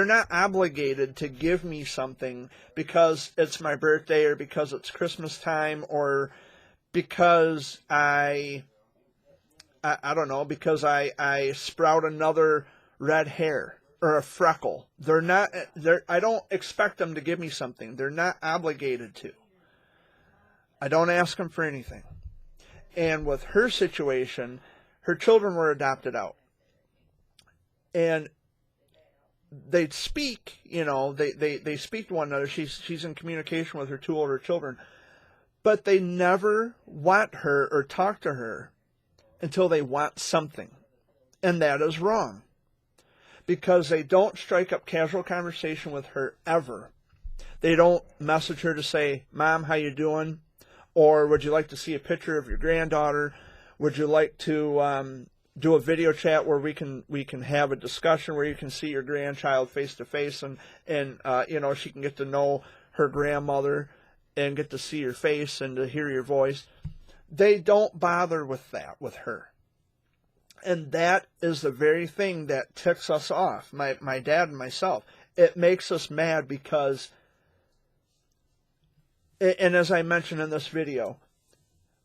A: not obligated to give me something because it's my birthday or because it's Christmas time or because I don't know, because I sprout another red hair or a freckle. I don't expect them to give me something. They're not obligated to. I don't ask them for anything. And with her situation, her children were adopted out. And they speak, they speak to one another. She's in communication with her two older children. But they never want her or talk to her until they want something. And that is wrong. Because they don't strike up casual conversation with her ever. They don't message her to say, Mom, how you doing? Or would you like to see a picture of your granddaughter? Would you like to do a video chat where we can have a discussion where you can see your grandchild face to face and she can get to know her grandmother and get to see your face and to hear your voice? They don't bother with that with her. And that is the very thing that ticks us off, my dad and myself. It makes us mad because, and as I mentioned in this video,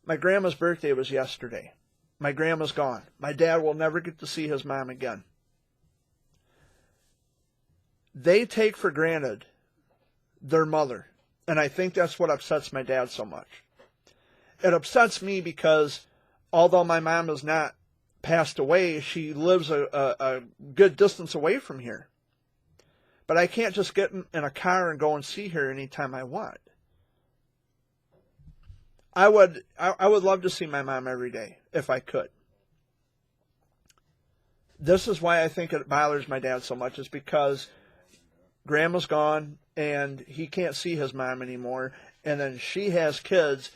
A: my grandma's birthday was yesterday. My grandma's gone. My dad will never get to see his mom again. They take for granted their mother. And I think that's what upsets my dad so much. It upsets me because although my mom is not passed away, she lives a good distance away from here. But I can't just get in a car and go and see her anytime I want. I would love to see my mom every day if I could. This is why I think it bothers my dad so much, is because grandma's gone and he can't see his mom anymore, and then she has kids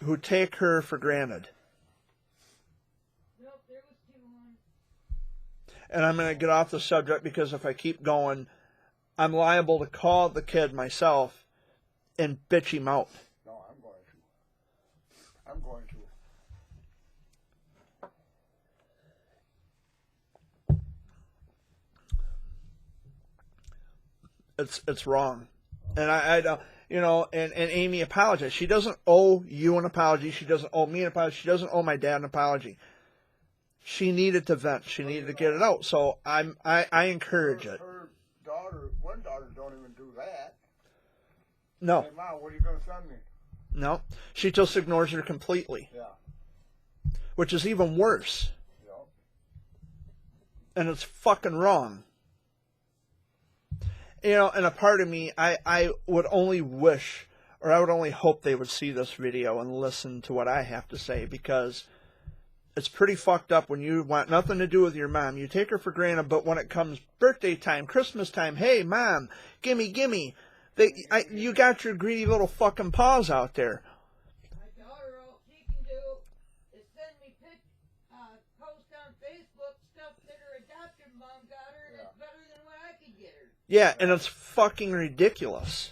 A: who take her for granted. And I'm going to get off the subject because if I keep going, I'm liable to call the kid myself and bitch him out.
B: No, I'm going to.
A: It's wrong. And I don't, and Amy apologized. She doesn't owe you an apology. She doesn't owe me an apology. She doesn't owe my dad an apology. She needed to vent. She needed to get it out. So I encourage it.
B: Her one daughter don't even do that.
A: No.
B: Hey, Mom, what are you going to send me?
A: No. She just ignores her completely.
B: Yeah.
A: Which is even worse.
B: Yeah.
A: And it's fucking wrong. And a part of me, I would only wish, or I would only hope they would see this video and listen to what I have to say, because it's pretty fucked up when you want nothing to do with your mom. You take her for granted, but when it comes birthday time, Christmas time, hey, Mom, gimme. You got your greedy little fucking paws out there.
C: My daughter, all she can do is send me post on Facebook stuff that her adopted mom got her, and it's better than what I could get her.
A: Yeah, and it's fucking ridiculous.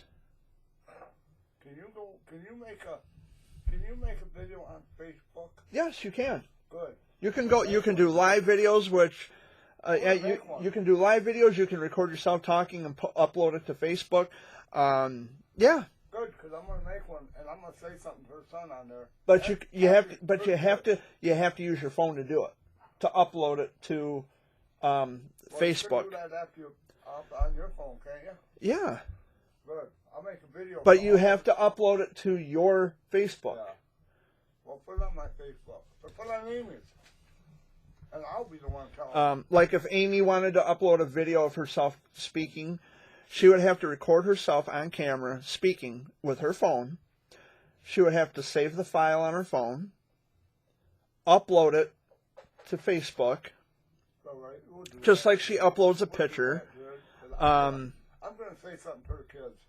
B: make a video on Facebook?
A: Yes, you can.
B: Good.
A: You can go. You can do live videos, which you can do live videos. You can record yourself talking and upload it to Facebook. Yeah.
B: Good, because I'm gonna make one, and I'm gonna say something to her son on there.
A: But you have to use your phone to do it, to upload it to
B: Well,
A: Facebook.
B: You can do that after you on your phone, can't you?
A: Yeah.
B: Good. I'll make a video.
A: But you have to upload it to your Facebook.
B: Yeah. Well, put it on my Facebook. Or put it on Amy's. And I'll be the one telling
A: Like if Amy wanted to upload a video of herself speaking, she would have to record herself on camera speaking with her phone. She would have to save the file on her phone, upload it to Facebook,
B: All right, we'll do
A: just
B: that.
A: like she uploads a
B: We'll do
A: picture.
B: that, Jared, 'cause
A: Um,
B: I'm going to say something to her kids.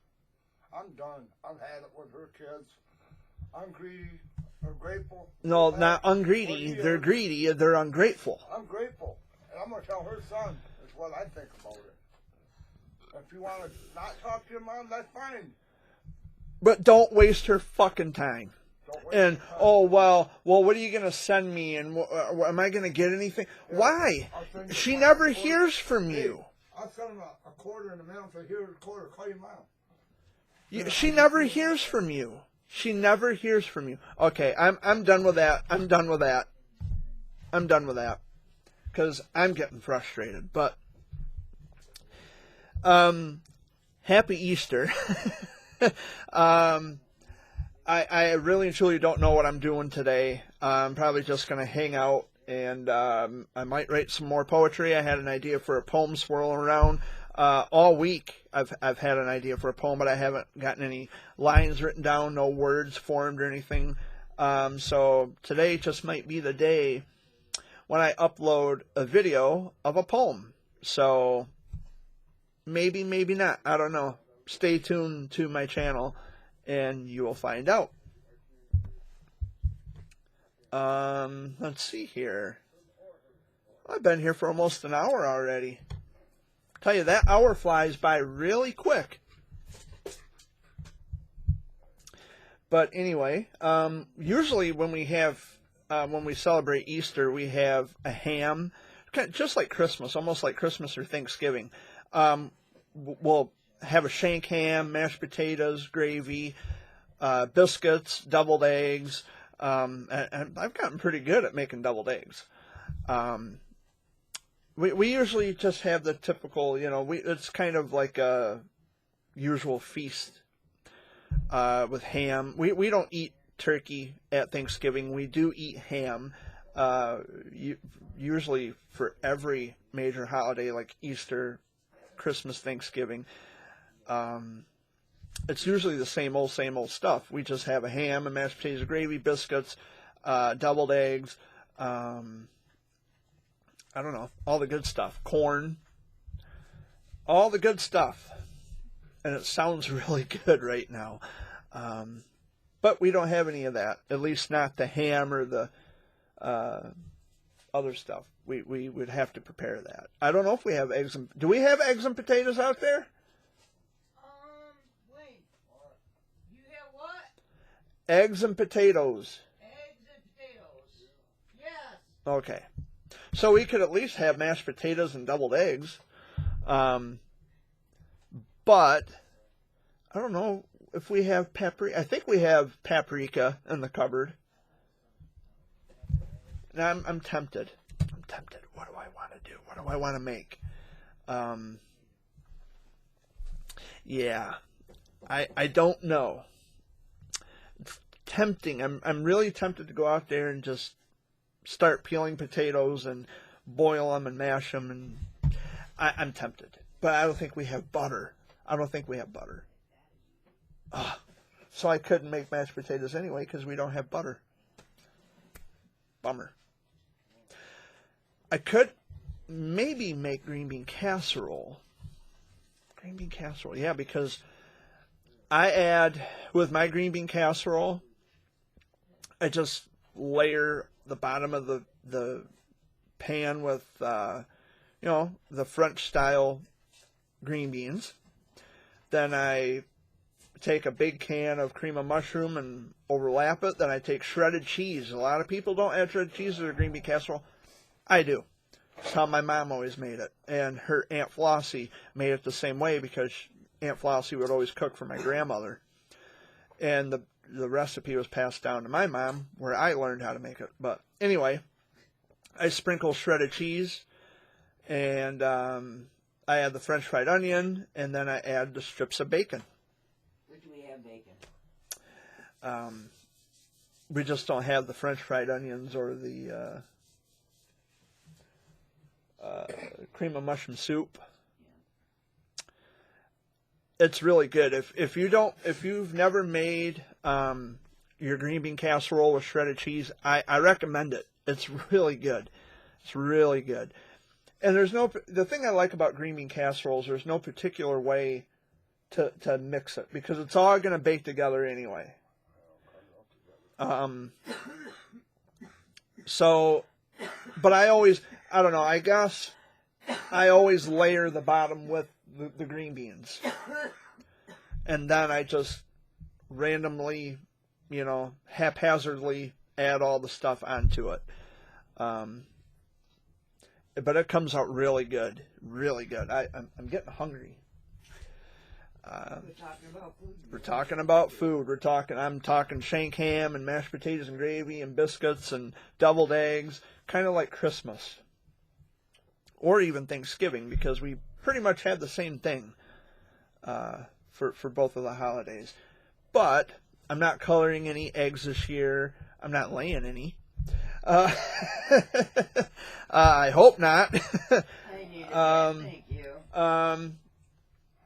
B: I'm done. I've had it with her kids. I'm greedy. I'm grateful.
A: no, not ungreedy. They're greedy. They're ungrateful.
B: I'm grateful. And I'm going to tell her son is what I think about it. If you want to not talk to your mom, that's fine.
A: But don't waste her fucking time.
B: Don't waste
A: And
B: your time.
A: oh well, what are you gonna send me? And am I gonna get anything? Why?
B: I'll send you
A: She
B: a
A: never
B: quarter.
A: hears from
B: Hey,
A: you.
B: I'll send him a quarter in the mail and say, here's a quarter, call your mom.
A: She never hears from you. She never hears from you. Okay, I'm done with that. I'm done with that. I'm done with that. Because I'm getting frustrated. But happy Easter. I really and truly don't know what I'm doing today. I'm probably just going to hang out and I might write some more poetry. I had an idea for a poem swirling around all week. I've had an idea for a poem, but I haven't gotten any lines written down, no words formed or anything. So today just might be the day when I upload a video of a poem. So maybe, maybe not. I don't know. Stay tuned to my channel and you will find out. Let's see here. I've been here for almost an hour already. Tell you, that hour flies by really quick. But anyway, usually when we celebrate Easter, we have a ham, just like Christmas, almost like Christmas or Thanksgiving. We'll have a shank ham, mashed potatoes, gravy, biscuits, deviled eggs, and I've gotten pretty good at making deviled eggs. We usually just have the typical, it's kind of like a usual feast with ham. We don't eat turkey at Thanksgiving. We do eat ham, usually for every major holiday like Easter, Christmas, Thanksgiving. It's usually the same old stuff. We just have a ham, and mashed potatoes, gravy, biscuits, deviled eggs, I don't know, all the good stuff, corn, all the good stuff. And it sounds really good right now. But we don't have any of that, at least not the ham or the other stuff. We would have to prepare that. I don't know if we have eggs. Do we have eggs and potatoes out there?
C: Wait. You have what?
A: Eggs and potatoes.
C: Eggs and potatoes. Yes.
A: Okay. So we could at least have mashed potatoes and deviled eggs. But I don't know if we have paprika. I think we have paprika in the cupboard. And I'm tempted. I'm tempted. What do I want to do? What do I want to make? Yeah. I don't know. It's tempting. I'm really tempted to go out there and just start peeling potatoes and boil them and mash them, and I'm tempted. But I don't think we have butter. So I couldn't make mashed potatoes anyway because we don't have butter. Bummer. I could maybe make green bean casserole. Green bean casserole, yeah, because I add, with my green bean casserole, I just layer the bottom of the pan with, the French style green beans. Then I take a big can of cream of mushroom and overlap it. Then I take shredded cheese. A lot of people don't add shredded cheese to their green bean casserole. I do. That's how my mom always made it. And her Aunt Flossie made it the same way because Aunt Flossie would always cook for my grandmother. And the recipe was passed down to my mom where I learned how to make it. But anyway, I sprinkle shredded cheese and I add the French fried onion, and then I add the strips of bacon.
C: Where do we have bacon?
A: We just don't have the French fried onions or the cream of mushroom soup. It's really good. If you've never made your green bean casserole with shredded cheese, I recommend it. It's really good. It's really good. And the thing I like about green bean casseroles, there's no particular way to mix it because it's all going to bake together anyway. But I don't know, I guess I always layer the bottom with the green beans. And then I just randomly, haphazardly add all the stuff onto it. But it comes out really good, really good. I'm getting hungry.
C: We're talking about food.
A: We're talking about food. I'm talking shank ham and mashed potatoes and gravy and biscuits and deviled eggs, kind of like Christmas. Or even Thanksgiving, because we pretty much had the same thing for both of the holidays. But I'm not coloring any eggs this year. I'm not laying any. I hope not.
C: I need it. Thank you.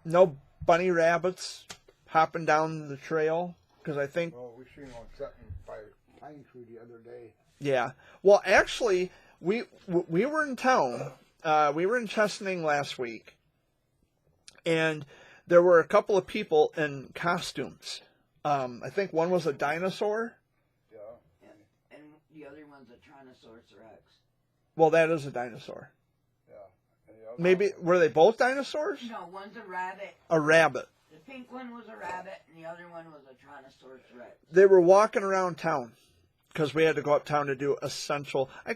A: No bunny rabbits hopping down the trail because I think.
B: Well, we seen one sitting by pine tree the other day.
A: Yeah. Well, actually, we were in town. We were in Chesaning last week, and there were a couple of people in costumes. I think one was a dinosaur.
C: And the other one's a Tyrannosaurus Rex.
A: Well, that is a dinosaur.
B: Yeah. And the other
A: Maybe, were they both dinosaurs?
C: No, one's a rabbit.
A: A rabbit.
C: The pink one was a rabbit, and the other one was a Tyrannosaurus Rex.
A: They were walking around town because we had to go uptown to do essential. I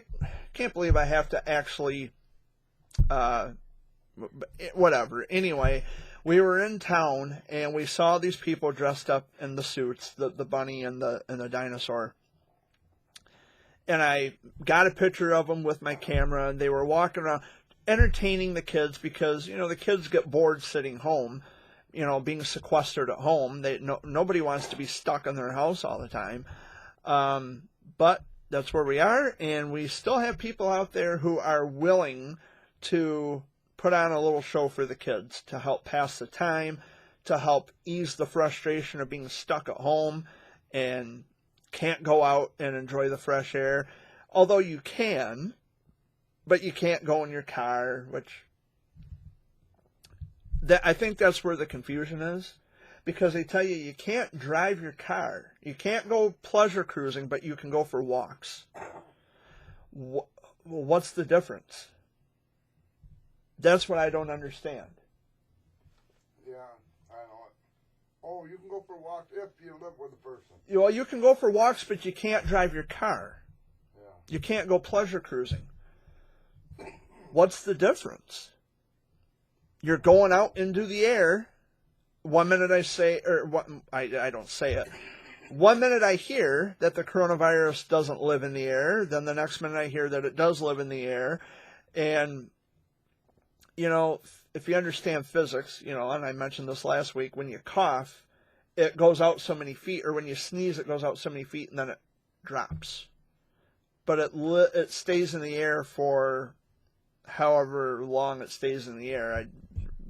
A: can't believe I have to actually, whatever. Anyway, we were in town and we saw these people dressed up in the suits, the bunny and the dinosaur. And I got a picture of them with my camera, and they were walking around entertaining the kids because, the kids get bored sitting home, being sequestered at home. Nobody wants to be stuck in their house all the time. But that's where we are, and we still have people out there who are willing to put on a little show for the kids to help pass the time, to help ease the frustration of being stuck at home and can't go out and enjoy the fresh air. Although you can, but you can't go in your car, which I think that's where the confusion is. Because they tell you can't drive your car. You can't go pleasure cruising, but you can go for walks. What's the difference? That's what I don't understand.
B: Yeah, I know it. Oh, you can go for a walk if you live with a person.
A: Well, you can go for walks, but you can't drive your car.
B: Yeah.
A: You can't go pleasure cruising. What's the difference? You're going out into the air. 1 minute I say, I don't say it. 1 minute I hear that the coronavirus doesn't live in the air. Then the next minute I hear that it does live in the air. And, if you understand physics, and I mentioned this last week, when you cough, it goes out so many feet, or when you sneeze, it goes out so many feet, and then it drops. But it stays in the air for however long it stays in the air. I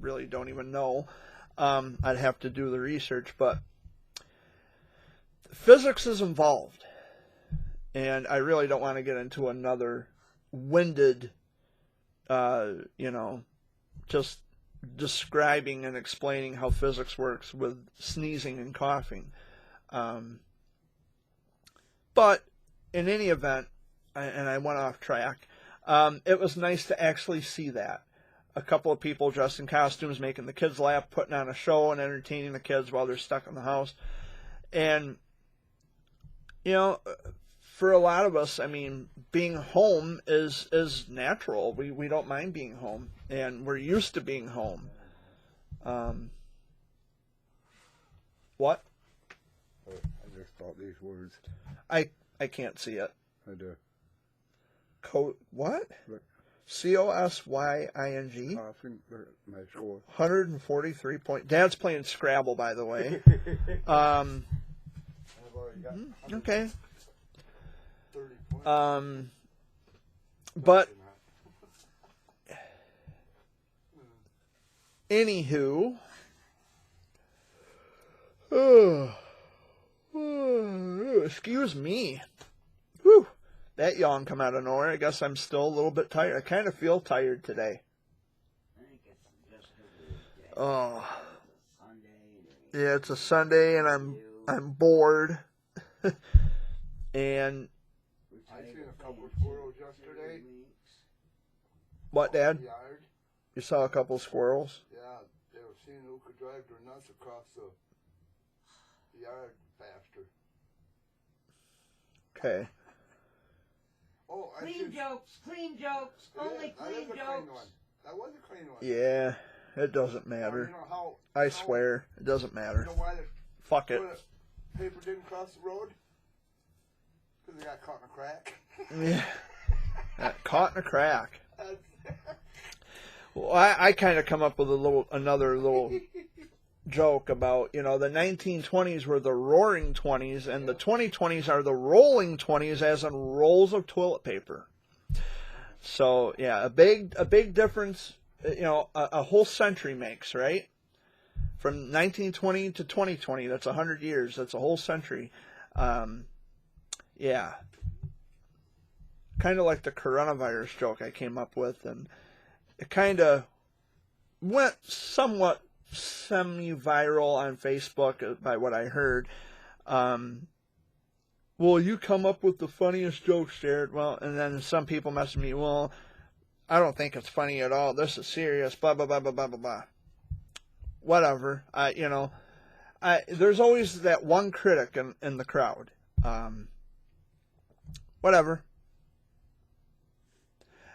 A: really don't even know. I'd have to do the research, but physics is involved. And I really don't want to get into another winded, just describing and explaining how physics works with sneezing and coughing. But in any event, and I went off track, it was nice to actually see that. a couple of people dressed in costumes making the kids laugh, putting on a show and entertaining the kids while they're stuck in the house. And, you know, for a lot of us, I mean, being home is natural. We don't mind being home, and we're used to being home. What?
B: I just thought these words.
A: I can't see it.
B: I do.
A: What?
B: Look.
A: COSYING.
B: Coughing, my score.
A: 143 point. Dad's playing Scrabble, by the way.
B: I've already got
A: Okay.
B: 30 points.
A: But anywho, excuse me. Whew, that yawn come out of nowhere. I guess I'm still a little bit tired. I kind of feel tired today.
C: I think it's just because
A: Oh,
C: Sunday.
A: yeah, it's a Sunday and I'm bored. And
B: I seen a couple of squirrels yesterday.
A: what, Dad?
B: In the yard.
A: You saw a couple squirrels?
B: Yeah, they were seeing who could drive their nuts across the yard faster.
A: Okay.
B: Oh, I
C: Clean
B: seen,
C: jokes, clean jokes,
B: Yeah,
C: only
B: that
C: clean
B: is a clean
C: jokes.
B: one. That was a clean one.
A: Yeah, it doesn't
B: Now,
A: matter.
B: you know how,
A: I swear, it doesn't
B: You
A: matter.
B: know why the
A: Fuck it.
B: toilet paper didn't cross the road? Because they got caught in a crack.
A: Yeah. Caught in a crack.
B: That's-
A: Well, I kind of come up with another little joke about, you know, the 1920s were the roaring 20s and the 2020s are the rolling 20s, as in rolls of toilet paper. So, yeah, a big difference, you know, a whole century makes, right? From 1920 to 2020, that's 100 years. That's a whole century. Yeah. Kind of like the coronavirus joke I came up with, and it kind of went somewhat semi-viral on Facebook by what I heard. Well, you come up with the funniest jokes, Jared. Well, and then some people message me, well, I don't think it's funny at all. This is serious, blah, blah, blah, blah, blah, blah, blah. Whatever. There's always that one critic in the crowd. Whatever.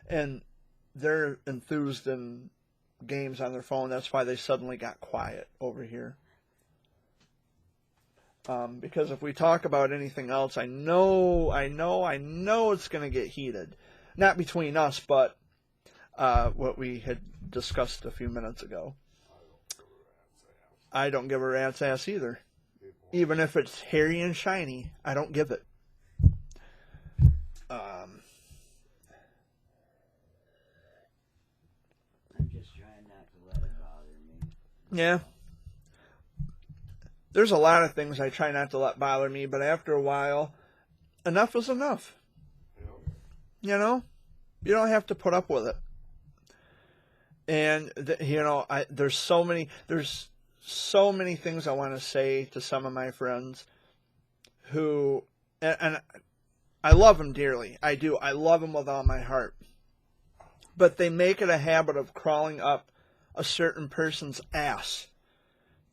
A: And they're enthused in games on their phone. That's why they suddenly got quiet over here. Because if we talk about anything else, I know it's going to get heated. Not between us, but what we had discussed a few minutes ago. I don't give a rat's ass either. Even if it's hairy and shiny, I don't give it.
C: I'm just trying not to let it bother me.
A: Yeah. There's a lot of things I try not to let bother me, but after a while, enough is enough. You know? You don't have to put up with it. And, there's so many things I want to say to some of my friends who, and I love them dearly. I do. I love them with all my heart. But they make it a habit of crawling up a certain person's ass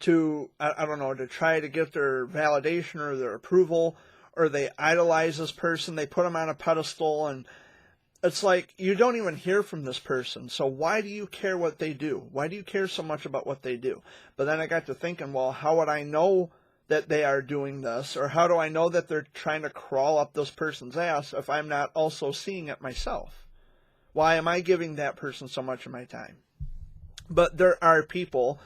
A: to, I don't know, to try to get their validation or their approval, or they idolize this person, they put them on a pedestal, and it's like, you don't even hear from this person, so why do you care what they do? Why do you care so much about what they do? But then I got to thinking, well, how would I know that they are doing this, or how do I know that they're trying to crawl up this person's ass if I'm not also seeing it myself? Why am I giving that person so much of my time? But there are people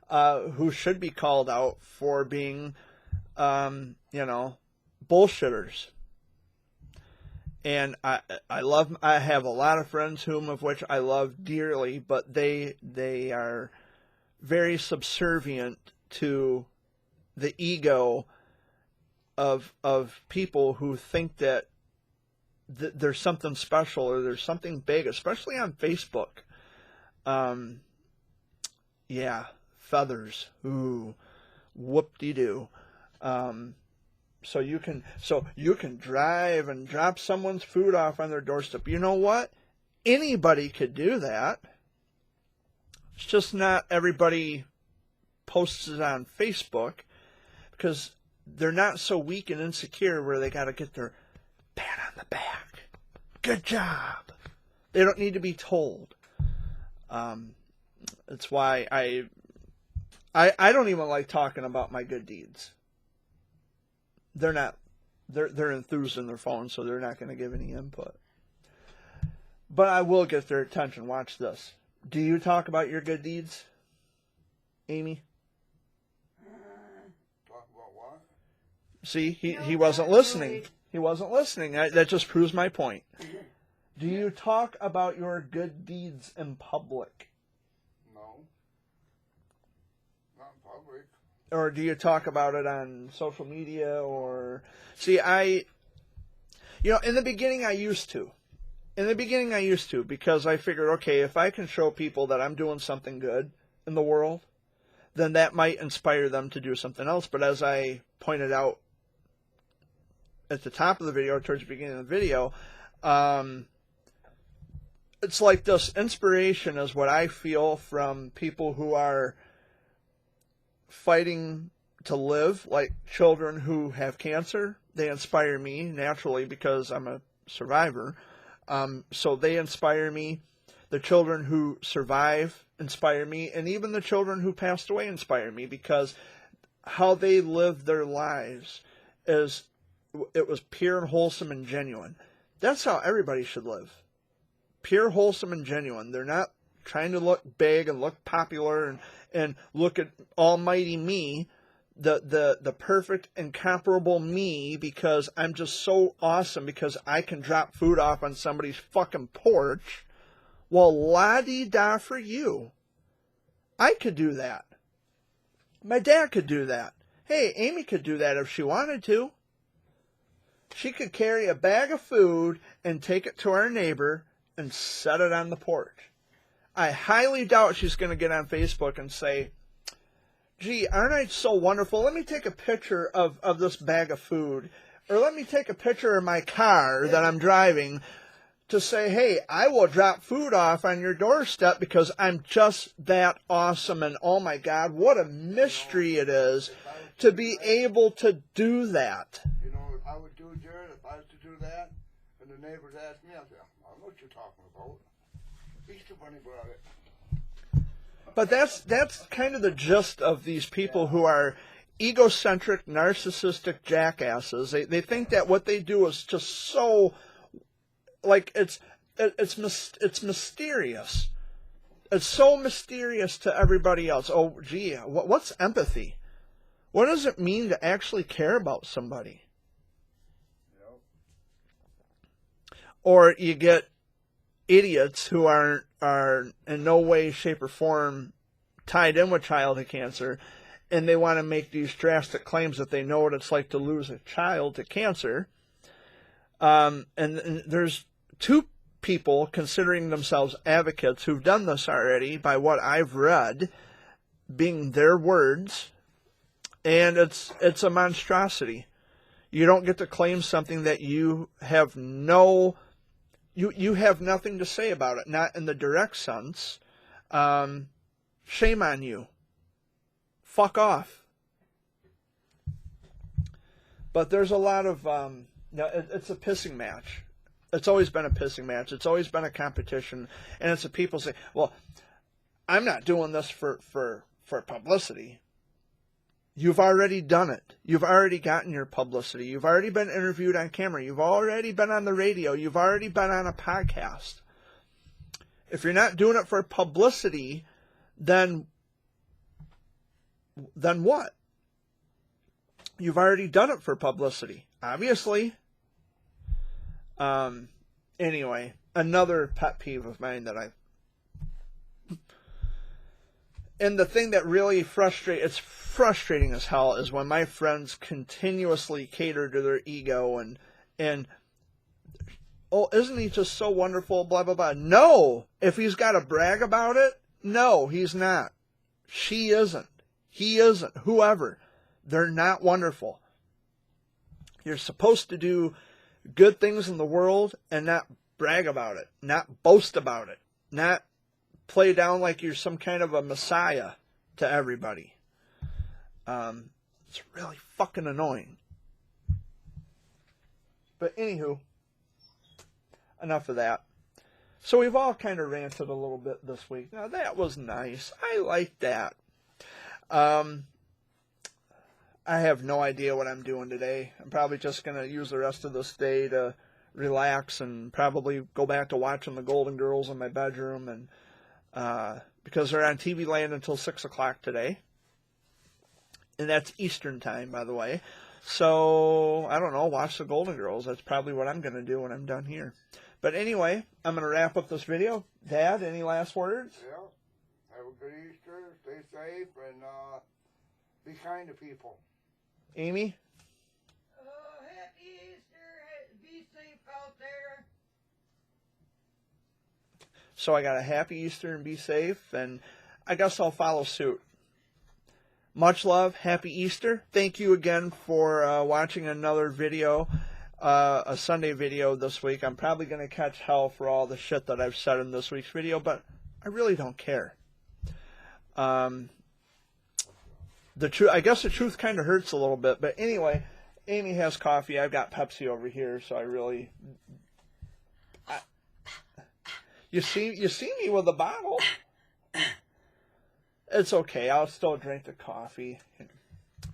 A: who should be called out for being, bullshitters. And I have a lot of friends of which I love dearly, but they are very subservient to the ego of people who think that there's something special or there's something big, especially on Facebook. Yeah, feathers. Ooh, whoop-de-doo. So you can drive and drop someone's food off on their doorstep. You know what? Anybody could do that. It's just not everybody posts it on Facebook because they're not so weak and insecure where they got to get their pat on the back. Good job. They don't need to be told. That's why I don't even like talking about my good deeds. They're enthused in their phone, so they're not going to give any input. But I will get their attention. Watch this. Do you talk about your good deeds, Amy?
B: Talk about what?
A: See, he
C: No,
A: wasn't
C: not
A: listening.
C: really.
A: He wasn't listening. That just proves my point. Do you talk about your good deeds in public?
B: No. Not in public.
A: Or do you talk about it on social media? Or see, in the beginning I used to. Because I figured, okay, if I can show people that I'm doing something good in the world, then that might inspire them to do something else. But as I pointed out at the top of the video, towards the beginning of the video, it's like this inspiration is what I feel from people who are fighting to live, like children who have cancer. They inspire me naturally because I'm a survivor. So they inspire me. The children who survive inspire me. And even the children who passed away inspire me because how they live their lives it was pure and wholesome and genuine. That's how everybody should live. Pure, wholesome, and genuine. They're not trying to look big and look popular and look at almighty me, the perfect, incomparable me, because I'm just so awesome because I can drop food off on somebody's fucking porch. Well, la-di-da for you. I could do that. My dad could do that. Hey, Amy could do that if she wanted to. She could carry a bag of food and take it to our neighbor and set it on the porch. I highly doubt she's going to get on Facebook and say, gee, aren't I so wonderful? Let me take a picture of this bag of food. Or let me take a picture of my car that I'm driving to say, hey, I will drop food off on your doorstep because I'm just that awesome. And oh my God, what a mystery it is to be able to do that.
B: You know, if I would do it, Jared, if I was to do that, and the neighbors asked me, I'd say, I don't know what you're talking about. Easter Bunny brought it.
A: But that's kind of the gist of these people who are egocentric, narcissistic jackasses. They think that what they do is just so, like, it's mysterious. It's so mysterious to everybody else. Oh, gee, what's empathy? What does it mean to actually care about somebody?
B: Yep.
A: Or you get idiots who are in no way, shape, or form tied in with childhood cancer, and they want to make these drastic claims that they know what it's like to lose a child to cancer. And there's two people considering themselves advocates who've done this already, by what I've read, being their words, and it's a monstrosity. You don't get to claim something that you have you have nothing to say about it, not in the direct sense. Shame on you. Fuck off. But there's a lot of, it's a pissing match. It's always been a pissing match. It's always been a competition. And it's the people say, well, I'm not doing this for publicity. You've already done it. You've already gotten your publicity. You've already been interviewed on camera. You've already been on the radio. You've already been on a podcast. If you're not doing it for publicity, then what? You've already done it for publicity, obviously. Anyway, another pet peeve of mine that and the thing that really it's frustrating as hell, is when my friends continuously cater to their ego and oh, isn't he just so wonderful, blah, blah, blah. No! If he's got to brag about it, no, he's not. She isn't. He isn't. Whoever. They're not wonderful. You're supposed to do good things in the world and not brag about it, not boast about it, not play down like you're some kind of a messiah to everybody. It's really fucking annoying. But anywho, enough of that. So we've all kind of ranted a little bit this week. Now that was nice. I like that. I have no idea what I'm doing today. I'm probably just going to use the rest of this day to relax and probably go back to watching the Golden Girls in my bedroom, and because they're on TV Land until 6 o'clock today. And that's Eastern time, by the way. So, I don't know, watch the Golden Girls. That's probably what I'm going to do when I'm done here. But anyway, I'm going to wrap up this video. Dad, any last words?
B: Yeah. Have a good Easter. Stay safe and be kind to people.
A: Amy?
C: Happy Easter. Be safe out there.
A: So I got a happy Easter and be safe, and I guess I'll follow suit. Much love. Happy Easter. Thank you again for watching another video, a Sunday video this week. I'm probably going to catch hell for all the shit that I've said in this week's video, but I really don't care. I guess the truth kind of hurts a little bit, but anyway, Amy has coffee. I've got Pepsi over here, so I really... You see me with a bottle. It's okay. I'll still drink the coffee.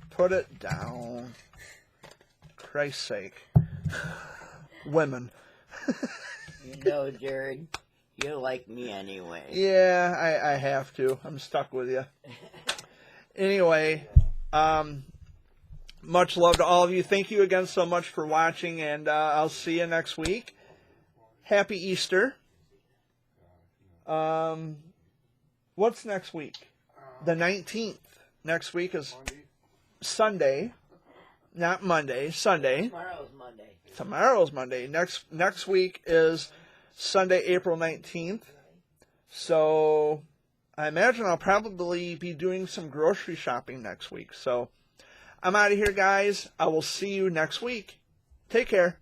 A: Put it down. Christ's sake. Women.
D: You know, Jared, you like me anyway.
A: Yeah, I have to. I'm stuck with you. Anyway, much love to all of you. Thank you again so much for watching, and I'll see you next week. Happy Easter. What's next week? The 19th. Next week is
B: Monday.
A: Sunday. Not Monday. Sunday.
D: Tomorrow's Monday.
A: Tomorrow's Monday. Next week is Sunday, April 19th. So I imagine I'll probably be doing some grocery shopping next week. So I'm out of here, guys. I will see you next week. Take care.